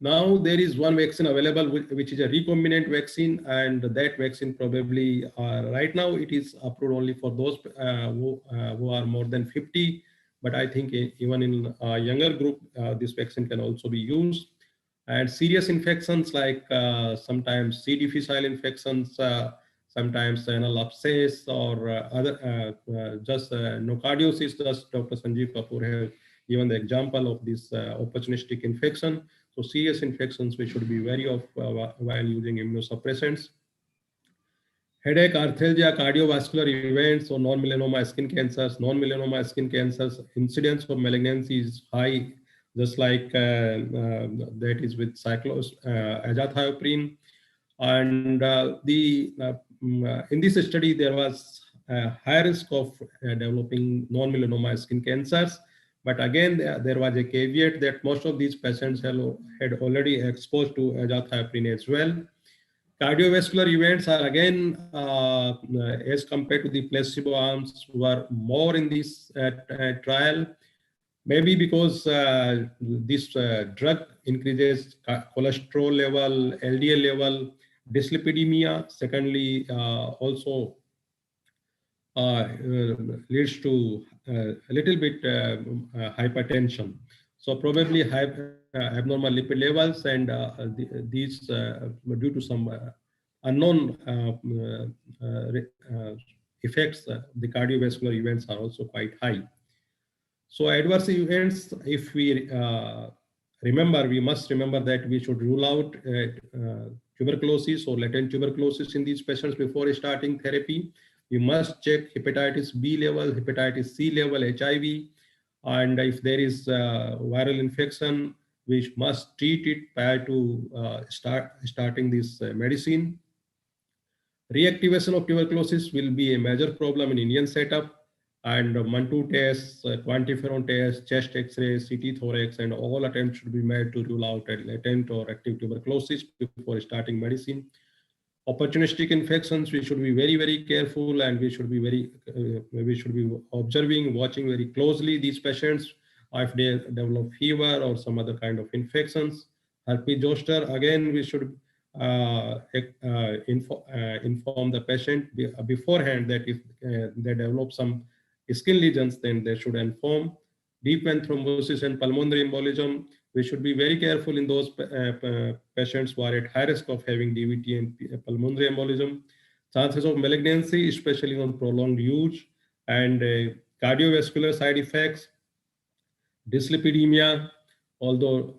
Speaker 5: Now there is one vaccine available, which is a recombinant vaccine, and that vaccine probably right now it is approved only for those who are more than 50. But I think even in a younger group, this vaccine can also be used. And serious infections like sometimes C. difficile infections, sometimes anal abscess or other just nocardiosis. Just Dr. Sanjeev Kapoor has given the example of this opportunistic infection. So serious infections we should be wary of while using immunosuppressants. Headache, arthralgia, cardiovascular events, or non-melanoma skin cancers. Non-melanoma skin cancers, incidence of malignancy is high, just like that is with azathioprine. And in this study, there was a high risk of developing non-melanoma skin cancers. But again, there was a caveat that most of these patients had already exposed to azathioprine as well. Cardiovascular events are again, as compared to the placebo arms, were more in this trial. Maybe because this drug increases cholesterol level, LDL level, dyslipidemia. Secondly, also leads to a little bit hypertension. So probably abnormal lipid levels, and these due to some unknown effects, the cardiovascular events are also quite high. So adverse events, if we remember, we must remember that we should rule out tuberculosis or latent tuberculosis in these patients before starting therapy. We must check hepatitis B level, hepatitis C level, HIV, and if there is viral infection, we must treat it prior to starting this medicine. Reactivation of tuberculosis will be a major problem in Indian setup, and Mantoux tests, quantiferon tests, chest X-ray, CT thorax, and all attempts should be made to rule out a latent or active tuberculosis before starting medicine. Opportunistic infections, we should be very, very careful, and we should be observing, watching very closely these patients if they develop fever or some other kind of infections. Herpes zoster, again, we should inform the patient beforehand that if they develop some skin lesions, then they should inform. Deep vein thrombosis and pulmonary embolism, we should be very careful in those patients who are at high risk of having DVT and pulmonary embolism. Chances of malignancy, especially on prolonged use, and cardiovascular side effects, dyslipidemia, although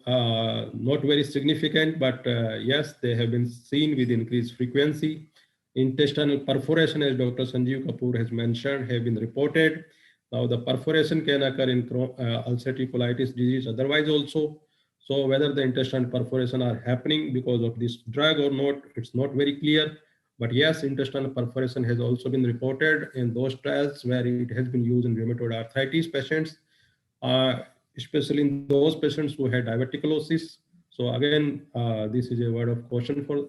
Speaker 5: not very significant, but yes, they have been seen with increased frequency. Intestinal perforation, as Dr. Sanjeev Kapoor has mentioned, have been reported. Now, the perforation can occur in ulcerative colitis disease otherwise also. So whether the intestinal perforation are happening because of this drug or not, it's not very clear. But yes, intestinal perforation has also been reported in those trials where it has been used in rheumatoid arthritis patients, especially in those patients who had diverticulosis. So again, this is a word of caution for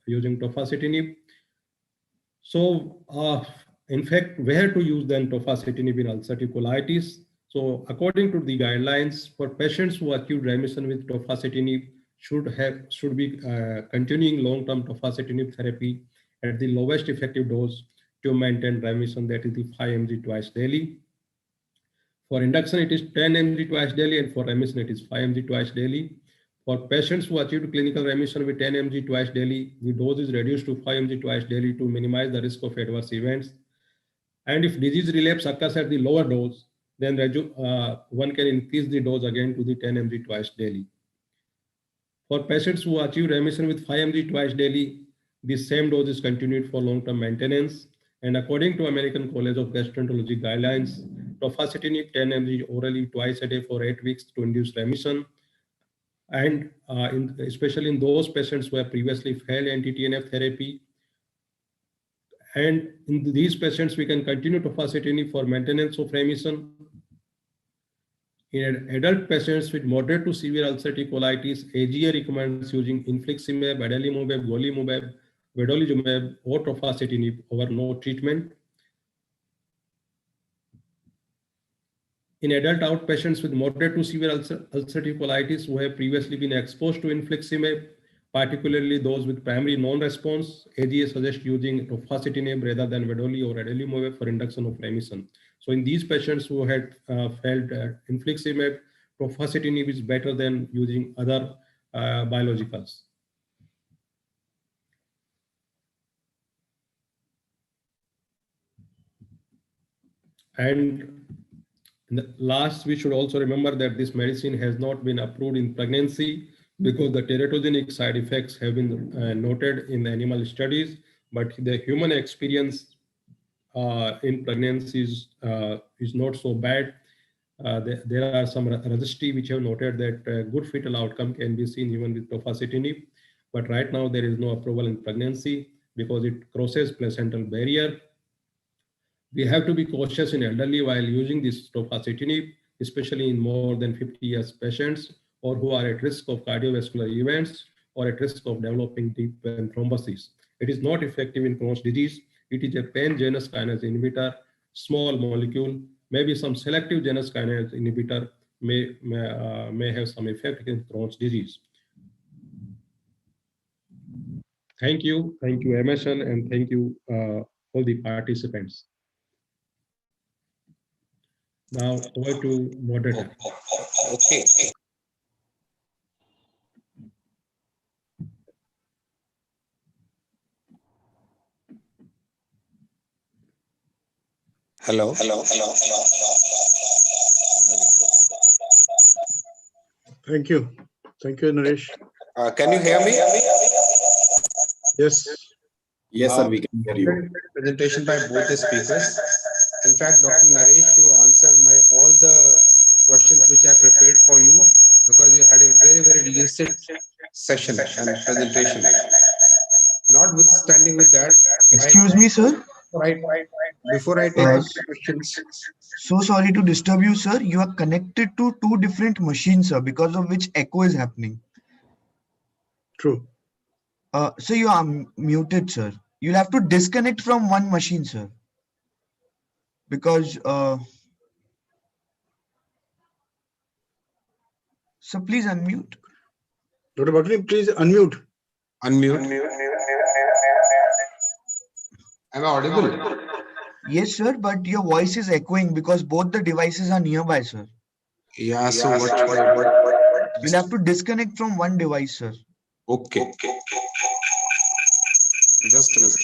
Speaker 5: using tofacitinib. So in fact, where to use then tofacitinib in ulcerative colitis? So according to the guidelines, for patients who acute remission with tofacitinib should be continuing long-term tofacitinib therapy at the lowest effective dose to maintain remission, that is the 5 mg twice daily. For induction, it is 10 mg twice daily, and for remission, it is 5 mg twice daily. For patients who achieved clinical remission with 10 mg twice daily, the dose is reduced to 5 mg twice daily to minimize the risk of adverse events. And if disease relapse occurs at the lower dose, then one can increase the dose again to the 10 mg twice daily. For patients who achieve remission with 5 mg twice daily, the same dose is continued for long-term maintenance. And according to American College of Gastroenterology guidelines, tofacitinib 10 mg orally twice a day for 8 weeks to induce remission. And especially in those patients who have previously failed anti-TNF therapy. And in these patients, we can continue tofacitinib for maintenance of remission. In adult patients with moderate to severe ulcerative colitis, AGA recommends using infliximab, adalimumab, golimumab, vedolizumab, or tofacitinib over no treatment. In adult outpatients with moderate to severe ulcerative colitis who have previously been exposed to infliximab, particularly those with primary non-response, AGA suggests using tofacitinib rather than vedoli or adalimumab for induction of remission. So in these patients who had failed infliximab, tofacitinib is better than using other biologicals. And last, we should also remember that this medicine has not been approved in pregnancy because the teratogenic side effects have been noted in the animal studies, but the human experience in pregnancies is not so bad. There are some registry which have noted that good fetal outcome can be seen even with tofacitinib, but right now there is no approval in pregnancy because it crosses placental barrier. We have to be cautious in elderly while using this tofacitinib, especially in more than 50 years patients or who are at risk of cardiovascular events or at risk of developing deep vein thrombosis. It is not effective in Crohn's disease. It is a pan-genus kinase inhibitor, small molecule. Maybe some selective genus kinase inhibitor may have some effect in Crohn's disease. Thank you, Emerson, and thank you all the participants. Now over to moderator.
Speaker 1: Okay. Hello.
Speaker 2: Thank you. Thank you, Naresh.
Speaker 1: Can you hear me?
Speaker 2: Yes.
Speaker 3: Yes, sir, we can hear you.
Speaker 1: Presentation by both the speakers. In fact, Dr. Naresh, you answered all the questions which I prepared for you because you had a very lucid session and presentation. Notwithstanding with that,
Speaker 7: Excuse me, sir.
Speaker 1: before I take
Speaker 7: Yes.
Speaker 1: the questions,
Speaker 7: So sorry to disturb you, sir. You are connected to two different machines, sir, because of which echo is happening.
Speaker 2: True.
Speaker 7: So you are muted, sir. You'll have to disconnect from one machine, sir. Because, so please unmute.
Speaker 2: Dr. Bhakani, please unmute.
Speaker 1: unmute. Am I audible?
Speaker 7: Yes, sir, but your voice is echoing because both the devices are nearby, sir.
Speaker 1: Yeah, so what?
Speaker 7: You'll have to disconnect from one device, sir.
Speaker 1: Okay. Just a minute.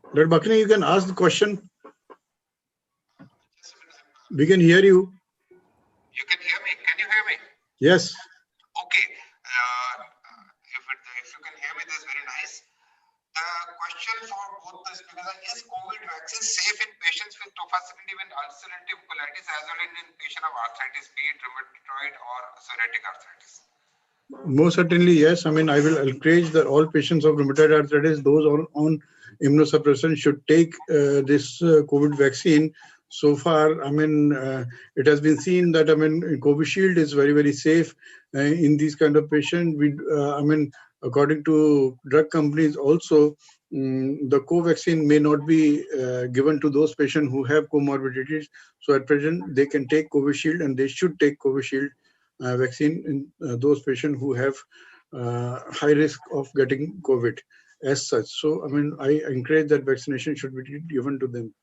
Speaker 2: Dr. Bhakani, you can ask the question. We can hear you.
Speaker 1: You can hear me? Can you hear me?
Speaker 2: Yes.
Speaker 1: Okay. If you can hear me, that's very nice. The question for both the speakers is COVID vaccine safe in patients with tofacitinib and ulcerative colitis as well as in patient of arthritis, be it rheumatoid or psoriatic arthritis?
Speaker 2: Most certainly, yes. I mean, I will encourage that all patients of rheumatoid arthritis, those on immunosuppression, should take this COVID vaccine. So far, I mean, it has been seen that, I mean, Covishield is very safe in these kind of patients. I mean, according to drug companies also, the Covaxin may not be given to those patients who have comorbidities. So at present, they can take Covishield, and they should take Covishield vaccine in those patients who have high risk of getting COVID as such. So, I mean, I encourage that vaccination should be given to them.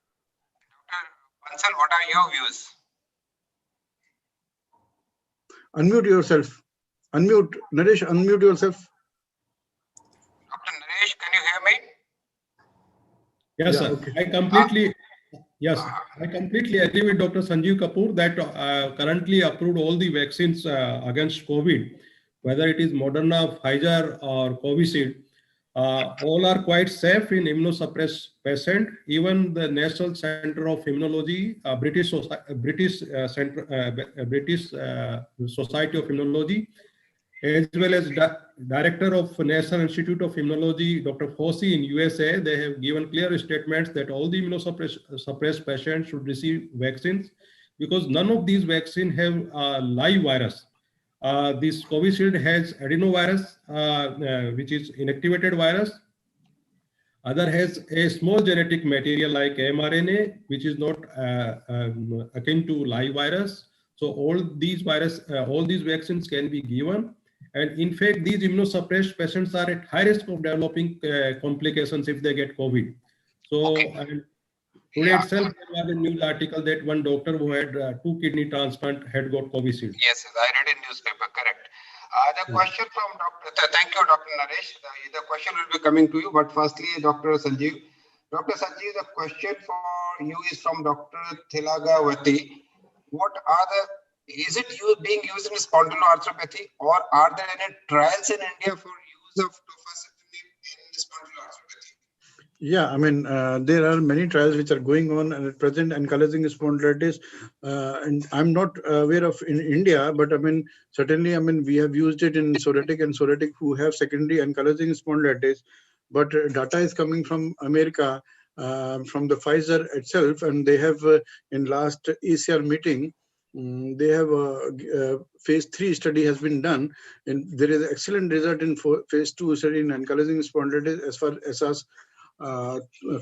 Speaker 1: Dr. Bansal, what are your views?
Speaker 2: Unmute yourself. Unmute. Naresh, unmute yourself.
Speaker 1: Dr. Naresh, can you hear me?
Speaker 5: Yes,
Speaker 2: Yeah,
Speaker 5: sir.
Speaker 2: okay.
Speaker 5: I completely agree with Dr. Sanjeev Kapoor that currently approved all the vaccines against COVID, whether it is Moderna, Pfizer, or Covishield, all are quite safe in immunosuppressed patient. Even the National Center of Immunology, British Society of Immunology, as well as Director of National Institute of Immunology, Dr. Fauci in USA, they have given clear statements that all the immunosuppressed patients should receive vaccines because none of these vaccines have live virus. This Covishield has adenovirus, which is inactivated virus. Other has a small genetic material like mRNA, which is not akin to live virus. So all these vaccines can be given. And in fact, these immunosuppressed patients are at high risk of developing complications if they get COVID. So today itself, there was a news article that one doctor who had 2 kidney transplant had got Covishield.
Speaker 1: Yes, I read in newspaper, correct. The question from Dr. Thank you, Dr. Naresh. The question will be coming to you, but firstly, Dr. Sanjeev. Dr. Sanjeev, the question for you is from Dr. Thilagavati. Is it being used in spondyloarthropathy, or are there any trials in India for use of tofacitinib in spondyloarthropathy?
Speaker 2: Yeah, I mean, there are many trials which are going on at present ankylosing spondylitis, and I'm not aware of in India, but I mean, certainly, I mean, we have used it in psoriatic and psoriatic who have secondary ankylosing spondylitis. but data is coming from America, from the Pfizer itself, and they have in last ACR meeting, they have a phase 3 study has been done, and there is excellent result in phase 2 study in ankylosing spondylitis as far as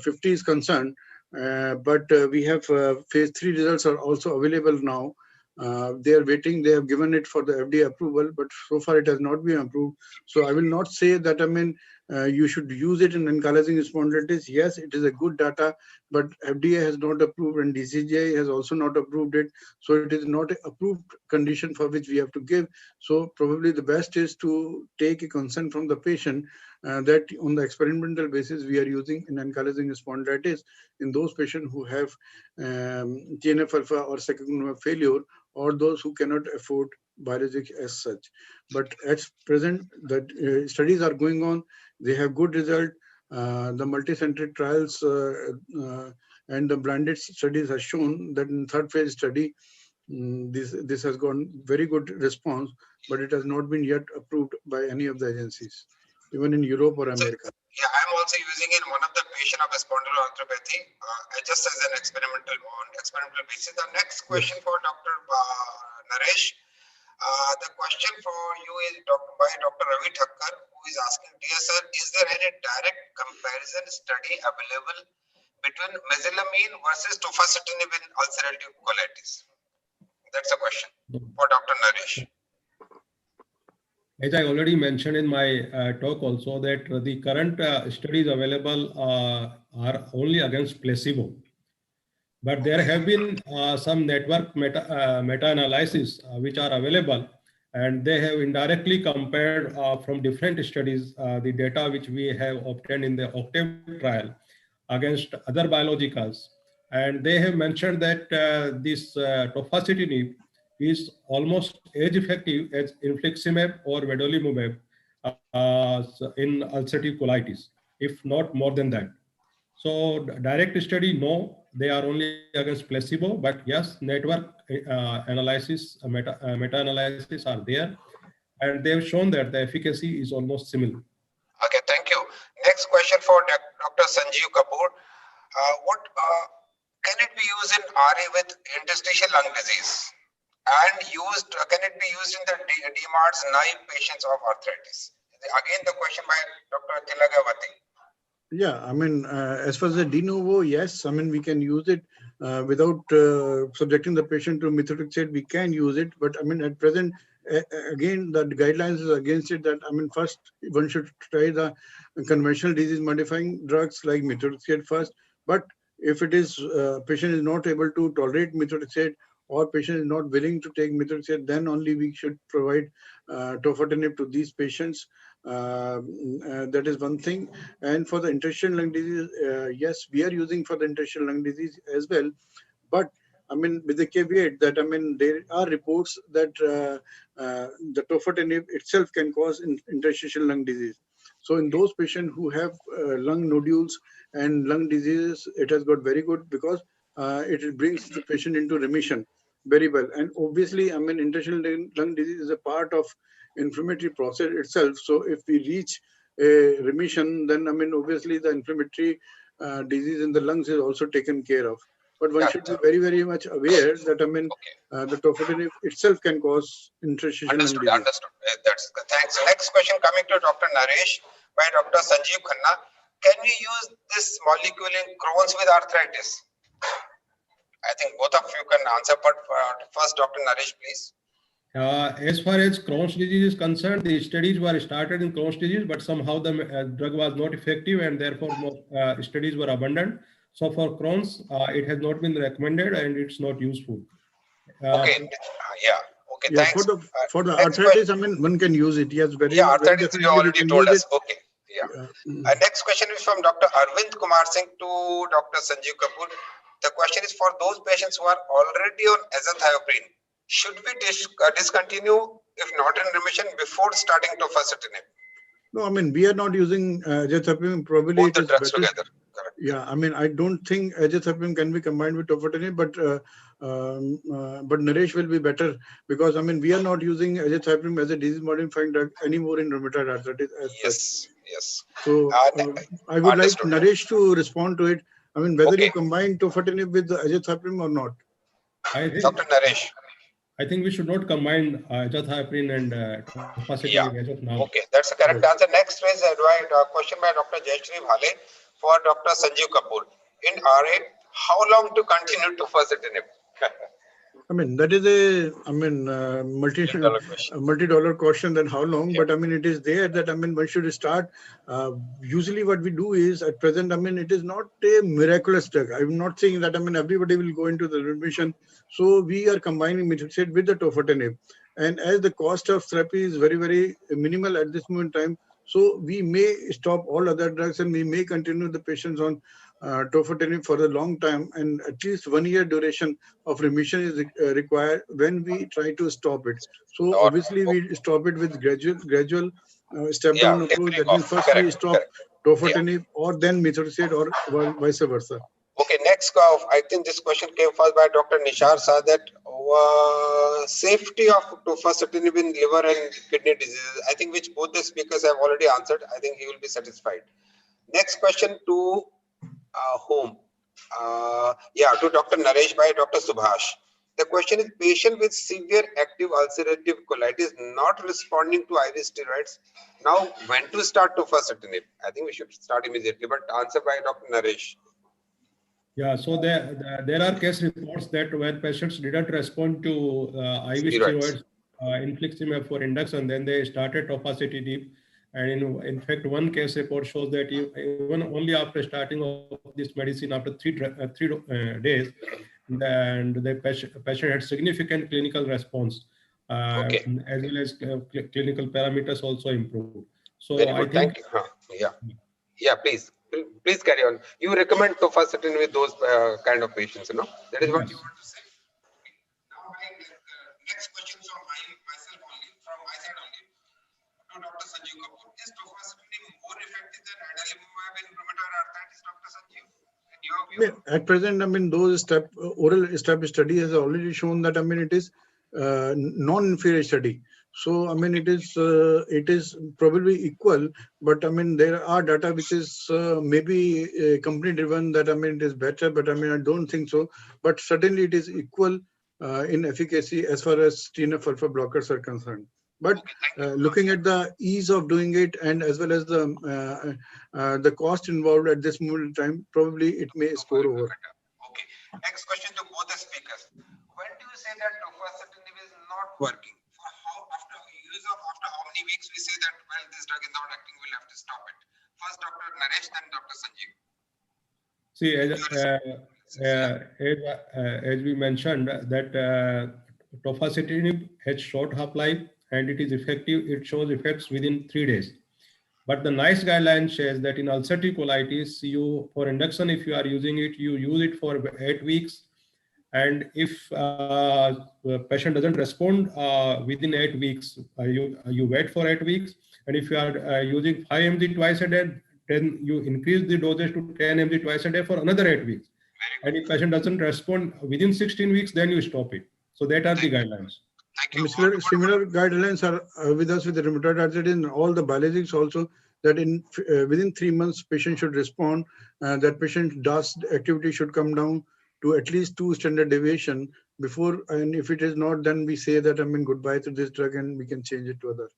Speaker 2: 50 is concerned. But we have phase 3 results are also available now. They are waiting. They have given it for the FDA approval, but so far it has not been approved. So I will not say that, I mean, you should use it in ankylosing spondylitis. Yes, it is a good data, but FDA has not approved and DCGI has also not approved it. So it is not an approved condition for which we have to give. So probably the best is to take a consent from the patient that on the experimental basis we are using in ankylosing spondylitis in those patients who have TNF-alpha or second failure, or those who cannot afford biologic as such. But at present, the studies are going on. They have good result. The multi-centered trials and the blinded studies have shown that in third phase study, this has gotten very good response, but it has not been yet approved by any of the agencies, even in Europe or America.
Speaker 1: Yeah, I'm also using in one of the patient of a spondyloarthropathy, just as an experimental basis. The next question for Dr. Naresh. The question for you is by Dr. Ravi Thakkar, who is asking, dear sir, is there any direct comparison study available between mesalamine versus tofacitinib in ulcerative colitis? That's a question for Dr. Naresh.
Speaker 5: As I already mentioned in my talk also, that the current studies available are only against placebo. But there have been some network meta-analysis which are available, and they have indirectly compared from different studies the data which we have obtained in the OCTAVE trial against other biologicals. And they have mentioned that this tofacitinib is almost as effective as infliximab or vedolizumab in ulcerative colitis, if not more than that. So direct study, no, they are only against placebo, but yes, network analysis, meta-analysis are there, and they have shown that the efficacy is almost similar.
Speaker 1: Okay, thank you. Next question for Dr. Sanjeev Kapoor. Can it be used in RA with interstitial lung disease? And can it be used in the DMARDS naive patients of arthritis? Again, the question by Dr. Tilagavati.
Speaker 2: Yeah, I mean, as far as the de novo, yes, I mean, we can use it without subjecting the patient to methotrexate. We can use it, but I mean, at present, again, the guidelines is against it. That I mean, first one should try the conventional disease-modifying drugs like methotrexate first. But if it is patient is not able to tolerate methotrexate, or patient is not willing to take methotrexate, then only we should provide tofacitinib to these patients. That is one thing. And for the interstitial lung disease, yes, we are using for the interstitial lung disease as well. But I mean, with the caveat that, I mean, there are reports that the tofacitinib itself can cause interstitial lung disease. So in those patients who have lung nodules and lung diseases, it has got very good because it brings the patient into remission very well. And obviously, I mean, interstitial lung disease is a part of inflammatory process itself. So if we reach a remission, then I mean, obviously the inflammatory disease in the lungs is also taken care of. But one should be very, very much aware that, I mean, the tofacitinib itself can cause interstitial lung disease.
Speaker 1: Understood. That's good. Thanks. Next question coming to Dr. Naresh by Dr. Sanjeev Khanna. Can we use this molecule in Crohn's with arthritis? I think both of you can answer, but first, Dr. Naresh, please.
Speaker 5: As far as Crohn's disease is concerned, the studies were started in Crohn's disease, but somehow the drug was not effective, and therefore more studies were abandoned. So for Crohn's, it has not been recommended, and it's not useful.
Speaker 1: Okay. Yeah. Okay.
Speaker 2: Yeah,
Speaker 1: thanks.
Speaker 2: For the arthritis, I mean, one can use it. Yes, very.
Speaker 1: Yeah, arthritis you already told us. Okay.
Speaker 2: Yeah.
Speaker 1: Next question is from Dr. Arvind Kumar Singh to Dr. Sanjeev Kapoor. The question is for those patients who are already on azathioprine. Should we discontinue if not in remission before starting tofacitinib?
Speaker 2: No, I mean, we are not using azathioprine. Probably
Speaker 1: both
Speaker 2: it
Speaker 1: the
Speaker 2: is
Speaker 1: drugs
Speaker 2: better.
Speaker 1: together. Correct.
Speaker 2: Yeah, I mean, I don't think azathioprine can be combined with tofacitinib, but Naresh will be better because I mean we are not using azathioprine as a disease-modifying drug anymore in rheumatoid arthritis.
Speaker 1: Yes.
Speaker 2: So I would like
Speaker 1: Understood.
Speaker 2: Naresh to respond to it. I mean, whether you
Speaker 1: Okay.
Speaker 2: combine tofacitinib with azathioprine or not.
Speaker 5: I think
Speaker 1: Dr. Naresh.
Speaker 5: we should not combine azathioprine and tofacitinib as of now.
Speaker 1: Okay, that's the correct
Speaker 2: Right.
Speaker 1: answer. Next is a question by Dr. Jayashree Bhale for Dr. Sanjeev Kapoor. In RA, how long to continue tofacitinib?
Speaker 2: I mean, that is
Speaker 1: $10 question.
Speaker 2: multi-dollar question that how long,
Speaker 1: Yeah.
Speaker 2: but I mean, it is there that, I mean, one should start. Usually what we do is at present, I mean, it is not a miraculous drug. I'm not saying that, I mean, everybody will go into the remission. So we are combining methotrexate with the tofacitinib. And as the cost of therapy is very, very minimal at this moment in time, so we may stop all other drugs and we may continue the patients on tofacitinib for a long time, and at least 1 year duration of remission is required when we try to stop it. So
Speaker 1: Or-
Speaker 2: obviously we stop it with gradual step down approach.
Speaker 1: tapering
Speaker 2: That means
Speaker 1: off.
Speaker 2: first we
Speaker 1: Correct,
Speaker 2: stop tofacitinib or then methotrexate or vice versa.
Speaker 1: Okay, next, I think this question came first by Dr. Nishar Shah that safety of tofacitinib in liver and kidney diseases. I think which both the speakers have already answered. I think he will be satisfied. Next question to whom? To Dr. Naresh by Dr. Subhash. The question is, patient with severe active ulcerative colitis not responding to IV steroids. Now, when to start tofacitinib? I think we should start immediately, but answer by Dr. Naresh.
Speaker 5: Yeah, so there are case reports that when patients didn't respond to IV
Speaker 1: Steroids.
Speaker 5: steroids, infliximab for induction, then they started tofacitinib. And in fact, one case report shows that even only after starting of this medicine, after three days, and the patient had significant clinical response,
Speaker 1: Okay.
Speaker 5: as well as clinical parameters also improved. So
Speaker 1: Very
Speaker 5: I
Speaker 1: good.
Speaker 5: think,
Speaker 1: Thank you. Yeah, please carry on. You recommend tofacitinib with those kind of patients, you know? That is what
Speaker 5: Yes.
Speaker 1: you want to say. Now, next question from myself only, from my side only, to Dr. Sanjeev Kapoor. Is tofacitinib more effective than adalimumab in rheumatoid arthritis, Dr. Sanjeev? In your view?
Speaker 2: At present, I mean, those oral established study has already shown that, I mean, it is non-inferior study. So, I mean, it is probably equal, but I mean, there are data which is maybe company driven that, I mean, it is better, but I mean, I don't think so. But certainly it is equal in efficacy as far as TNF-alpha blockers are concerned. But looking at the ease of doing it and as well as the cost involved at this moment in time, probably it may score over.
Speaker 1: Okay. Next question to both the speakers. When do you say that tofacitinib is not working? After how many weeks we say that, well, this drug is not acting, we'll have to stop it? First, Dr. Naresh, then Dr. Sanjeev.
Speaker 5: See, as we mentioned, that tofacitinib has short half-life and it is effective. It shows effects within 3 days. But the NICE guideline says that in ulcerative colitis, for induction, if you are using it, you use it for 8 weeks. And if the patient doesn't respond within 8 weeks, you wait for 8 weeks. And if you are using 5 mg twice a day, then you increase the dosage to 10 mg twice a day for another 8 weeks. And if patient doesn't respond within 16 weeks, then you stop it. So that are the guidelines.
Speaker 1: Thank you.
Speaker 2: Similar guidelines are with us with the rheumatoid arthritis and all the biologics also, that within 3 months patient should respond. That patient DAS activity should come down to at least 2 standard deviation before, and if it is not, then we say that, I mean, goodbye to this drug and we can change it to other.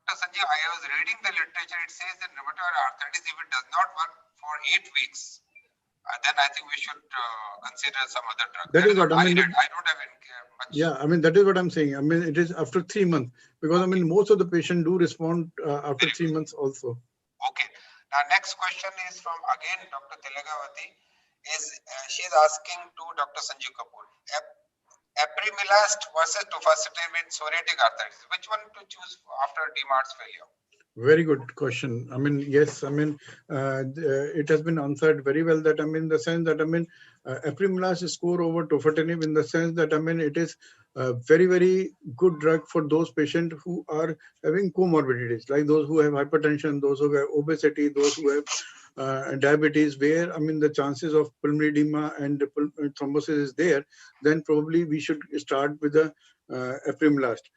Speaker 1: Dr. Sanjeev, I was reading the literature. It says that rheumatoid arthritis, if it does not work for 8 weeks, then I think we should consider some other drug.
Speaker 2: That is what I mean.
Speaker 1: I don't have much.
Speaker 2: Yeah, I mean, that is what I'm saying. I mean, it is after 3 months, because I mean, most of the patients do respond after 3 months also.
Speaker 1: Okay. Now, next question is from again Dr. Tilagavati. She is asking to Dr. Sanjeev Kapoor. Apremilast versus tofacitinib in psoriatic arthritis. Which one to choose after DMARD's failure?
Speaker 2: Very good question. I mean, yes, I mean, it has been answered very well that, I mean, the sense that, I mean, apremilast score over tofacitinib in the sense that, I mean, it is a very, very good drug for those patients who are having comorbidities, like those who have hypertension, those who have obesity, those who have diabetes, where, I mean, the chances of pulmonary edema and thrombosis is there, then probably we should start with the apremilast.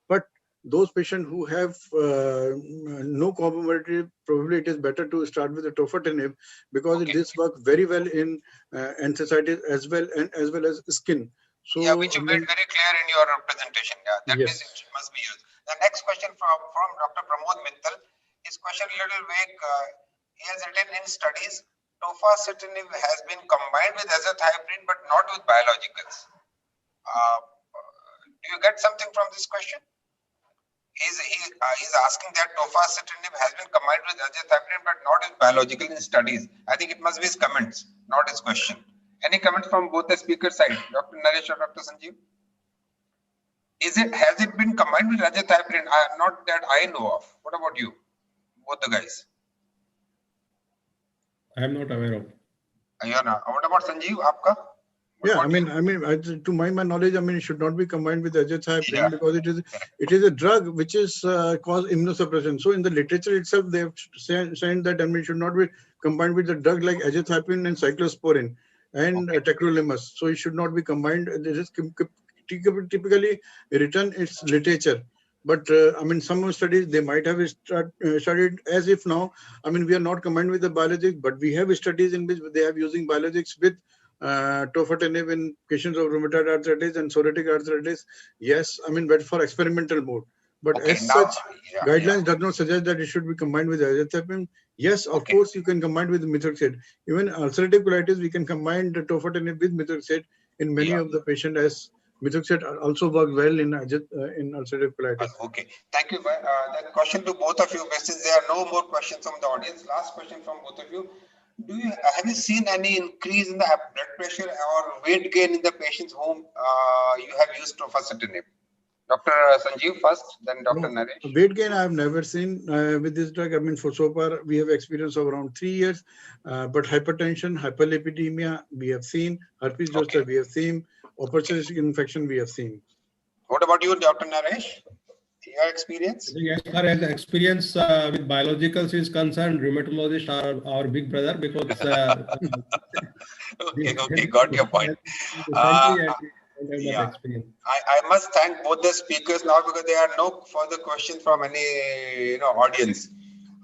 Speaker 2: But those patients who have no comorbidity, probably it is better to start with the tofacitinib because
Speaker 1: Okay.
Speaker 2: this works very well in enthesitis as well as skin. So
Speaker 1: Yeah, which you
Speaker 2: I
Speaker 1: made
Speaker 2: mean,
Speaker 1: very clear in your presentation. Yeah, that means
Speaker 2: yes.
Speaker 1: it must be used. The next question from Dr. Pramod Mittal. His question a little vague. He has written in studies, tofacitinib has been combined with azathioprine but not with biologicals. Do you get something from this question? He's asking that tofacitinib has been combined with azathioprine but not with biological in studies. I think it must be his comments, not his question. Any comments from both the speaker side, Dr. Naresh or Dr. Sanjeev? Has it been combined with azathioprine? Not that I know of. What about you? Both the guys.
Speaker 5: I am not aware of.
Speaker 1: Ayana. What about Sanjeev? Aapka? What
Speaker 2: Yeah,
Speaker 1: about you?
Speaker 2: to my knowledge, it should not be combined with azathioprine
Speaker 1: Yeah.
Speaker 2: because it is a drug which is cause immunosuppression. So in the literature itself, they have said that it should not be combined with the drug like azathioprine and cyclosporin and tacrolimus. So it should not be combined. This is typically written its literature. But some studies they might have studied as if now. We are not combined with the biologics, but we have studies in which they have using biologics with tofacitinib in patients of rheumatoid arthritis and psoriatic arthritis. Yes, but for experimental mode. But as such, guidelines does not suggest that it should be combined with azathioprine. Yes, of course, you can combine with methotrexate. Even ulcerative colitis, we can combine the tofacitinib with methotrexate in many of the patients, as methotrexate also works well in ulcerative colitis.
Speaker 1: Okay, thank you. The question to both of you, since there are no more questions from the audience, last question from both of you. Have you seen any increase in the blood pressure or weight gain in the patients whom you have used tofacitinib? Dr. Sanjeev first, then Dr. Naresh.
Speaker 2: Weight gain I have never seen with this drug. For so far we have experience of around 3 years, but hypertension, hyperlipidemia we have seen, herpes zoster we have seen, opportunistic infection we have seen.
Speaker 1: What about you, Dr. Naresh? Your experience?
Speaker 5: As far as the experience with biologicals is concerned, rheumatologists are our big brother because.
Speaker 1: Okay, got your point. Yeah, I must thank both the speakers now because there are no further questions from any audience.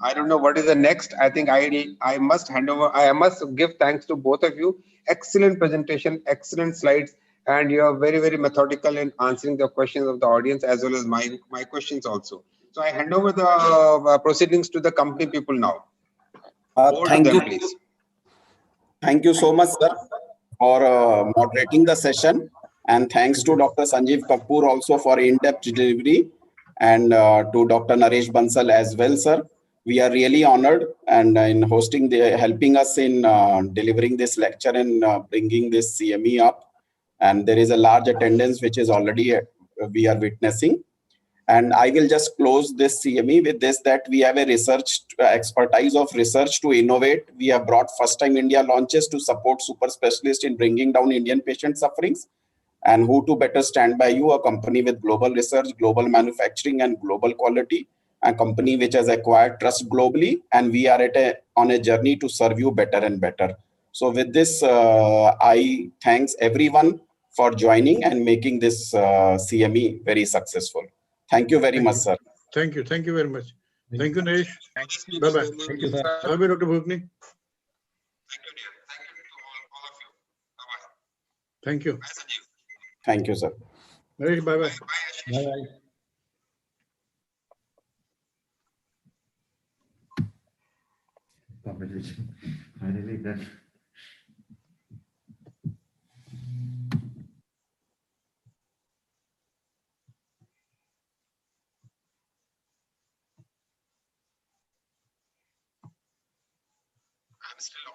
Speaker 1: I don't know what is the next. I think I must hand over. I must give thanks to both of you. Excellent presentation, excellent slides, and you are very, very methodical in answering the questions of the audience as well as my questions also. So I hand over the proceedings to the company people now.
Speaker 3: Thank you. Please. Thank you so much, sir, for moderating the session. And thanks to Dr. Sanjeev Kapoor also for in-depth delivery, and to Dr. Naresh Bansal as well, sir. We are really honored and in hosting, helping us in delivering this lecture and bringing this CME up. And there is a large attendance which is already we are witnessing. And I will just close this CME with this, that we have a research expertise of research to innovate. We have brought first time India launches to support super specialists in bringing down Indian patient sufferings. And who to better stand by you, a company with global research, global manufacturing and global quality, a company which has acquired trust globally. And we are on a journey to serve you better and better. So with this, I thanks everyone for joining and making this CME very successful. Thank you very much, sir.
Speaker 2: Thank you. Thank you very much. Thank you, Naresh.
Speaker 1: Bye-bye.
Speaker 5: Thank you, sir.
Speaker 2: Bye-bye, Dr. Bhukni.
Speaker 1: Thank you, dear. Thank you to all of you. Bye-bye.
Speaker 2: Thank you.
Speaker 1: Bye, Sanjeev.
Speaker 3: Thank you, sir.
Speaker 2: Naresh, bye-bye.
Speaker 5: Bye-bye.
Speaker 6: Congratulations. Finally done.
Speaker 1: I'm still on.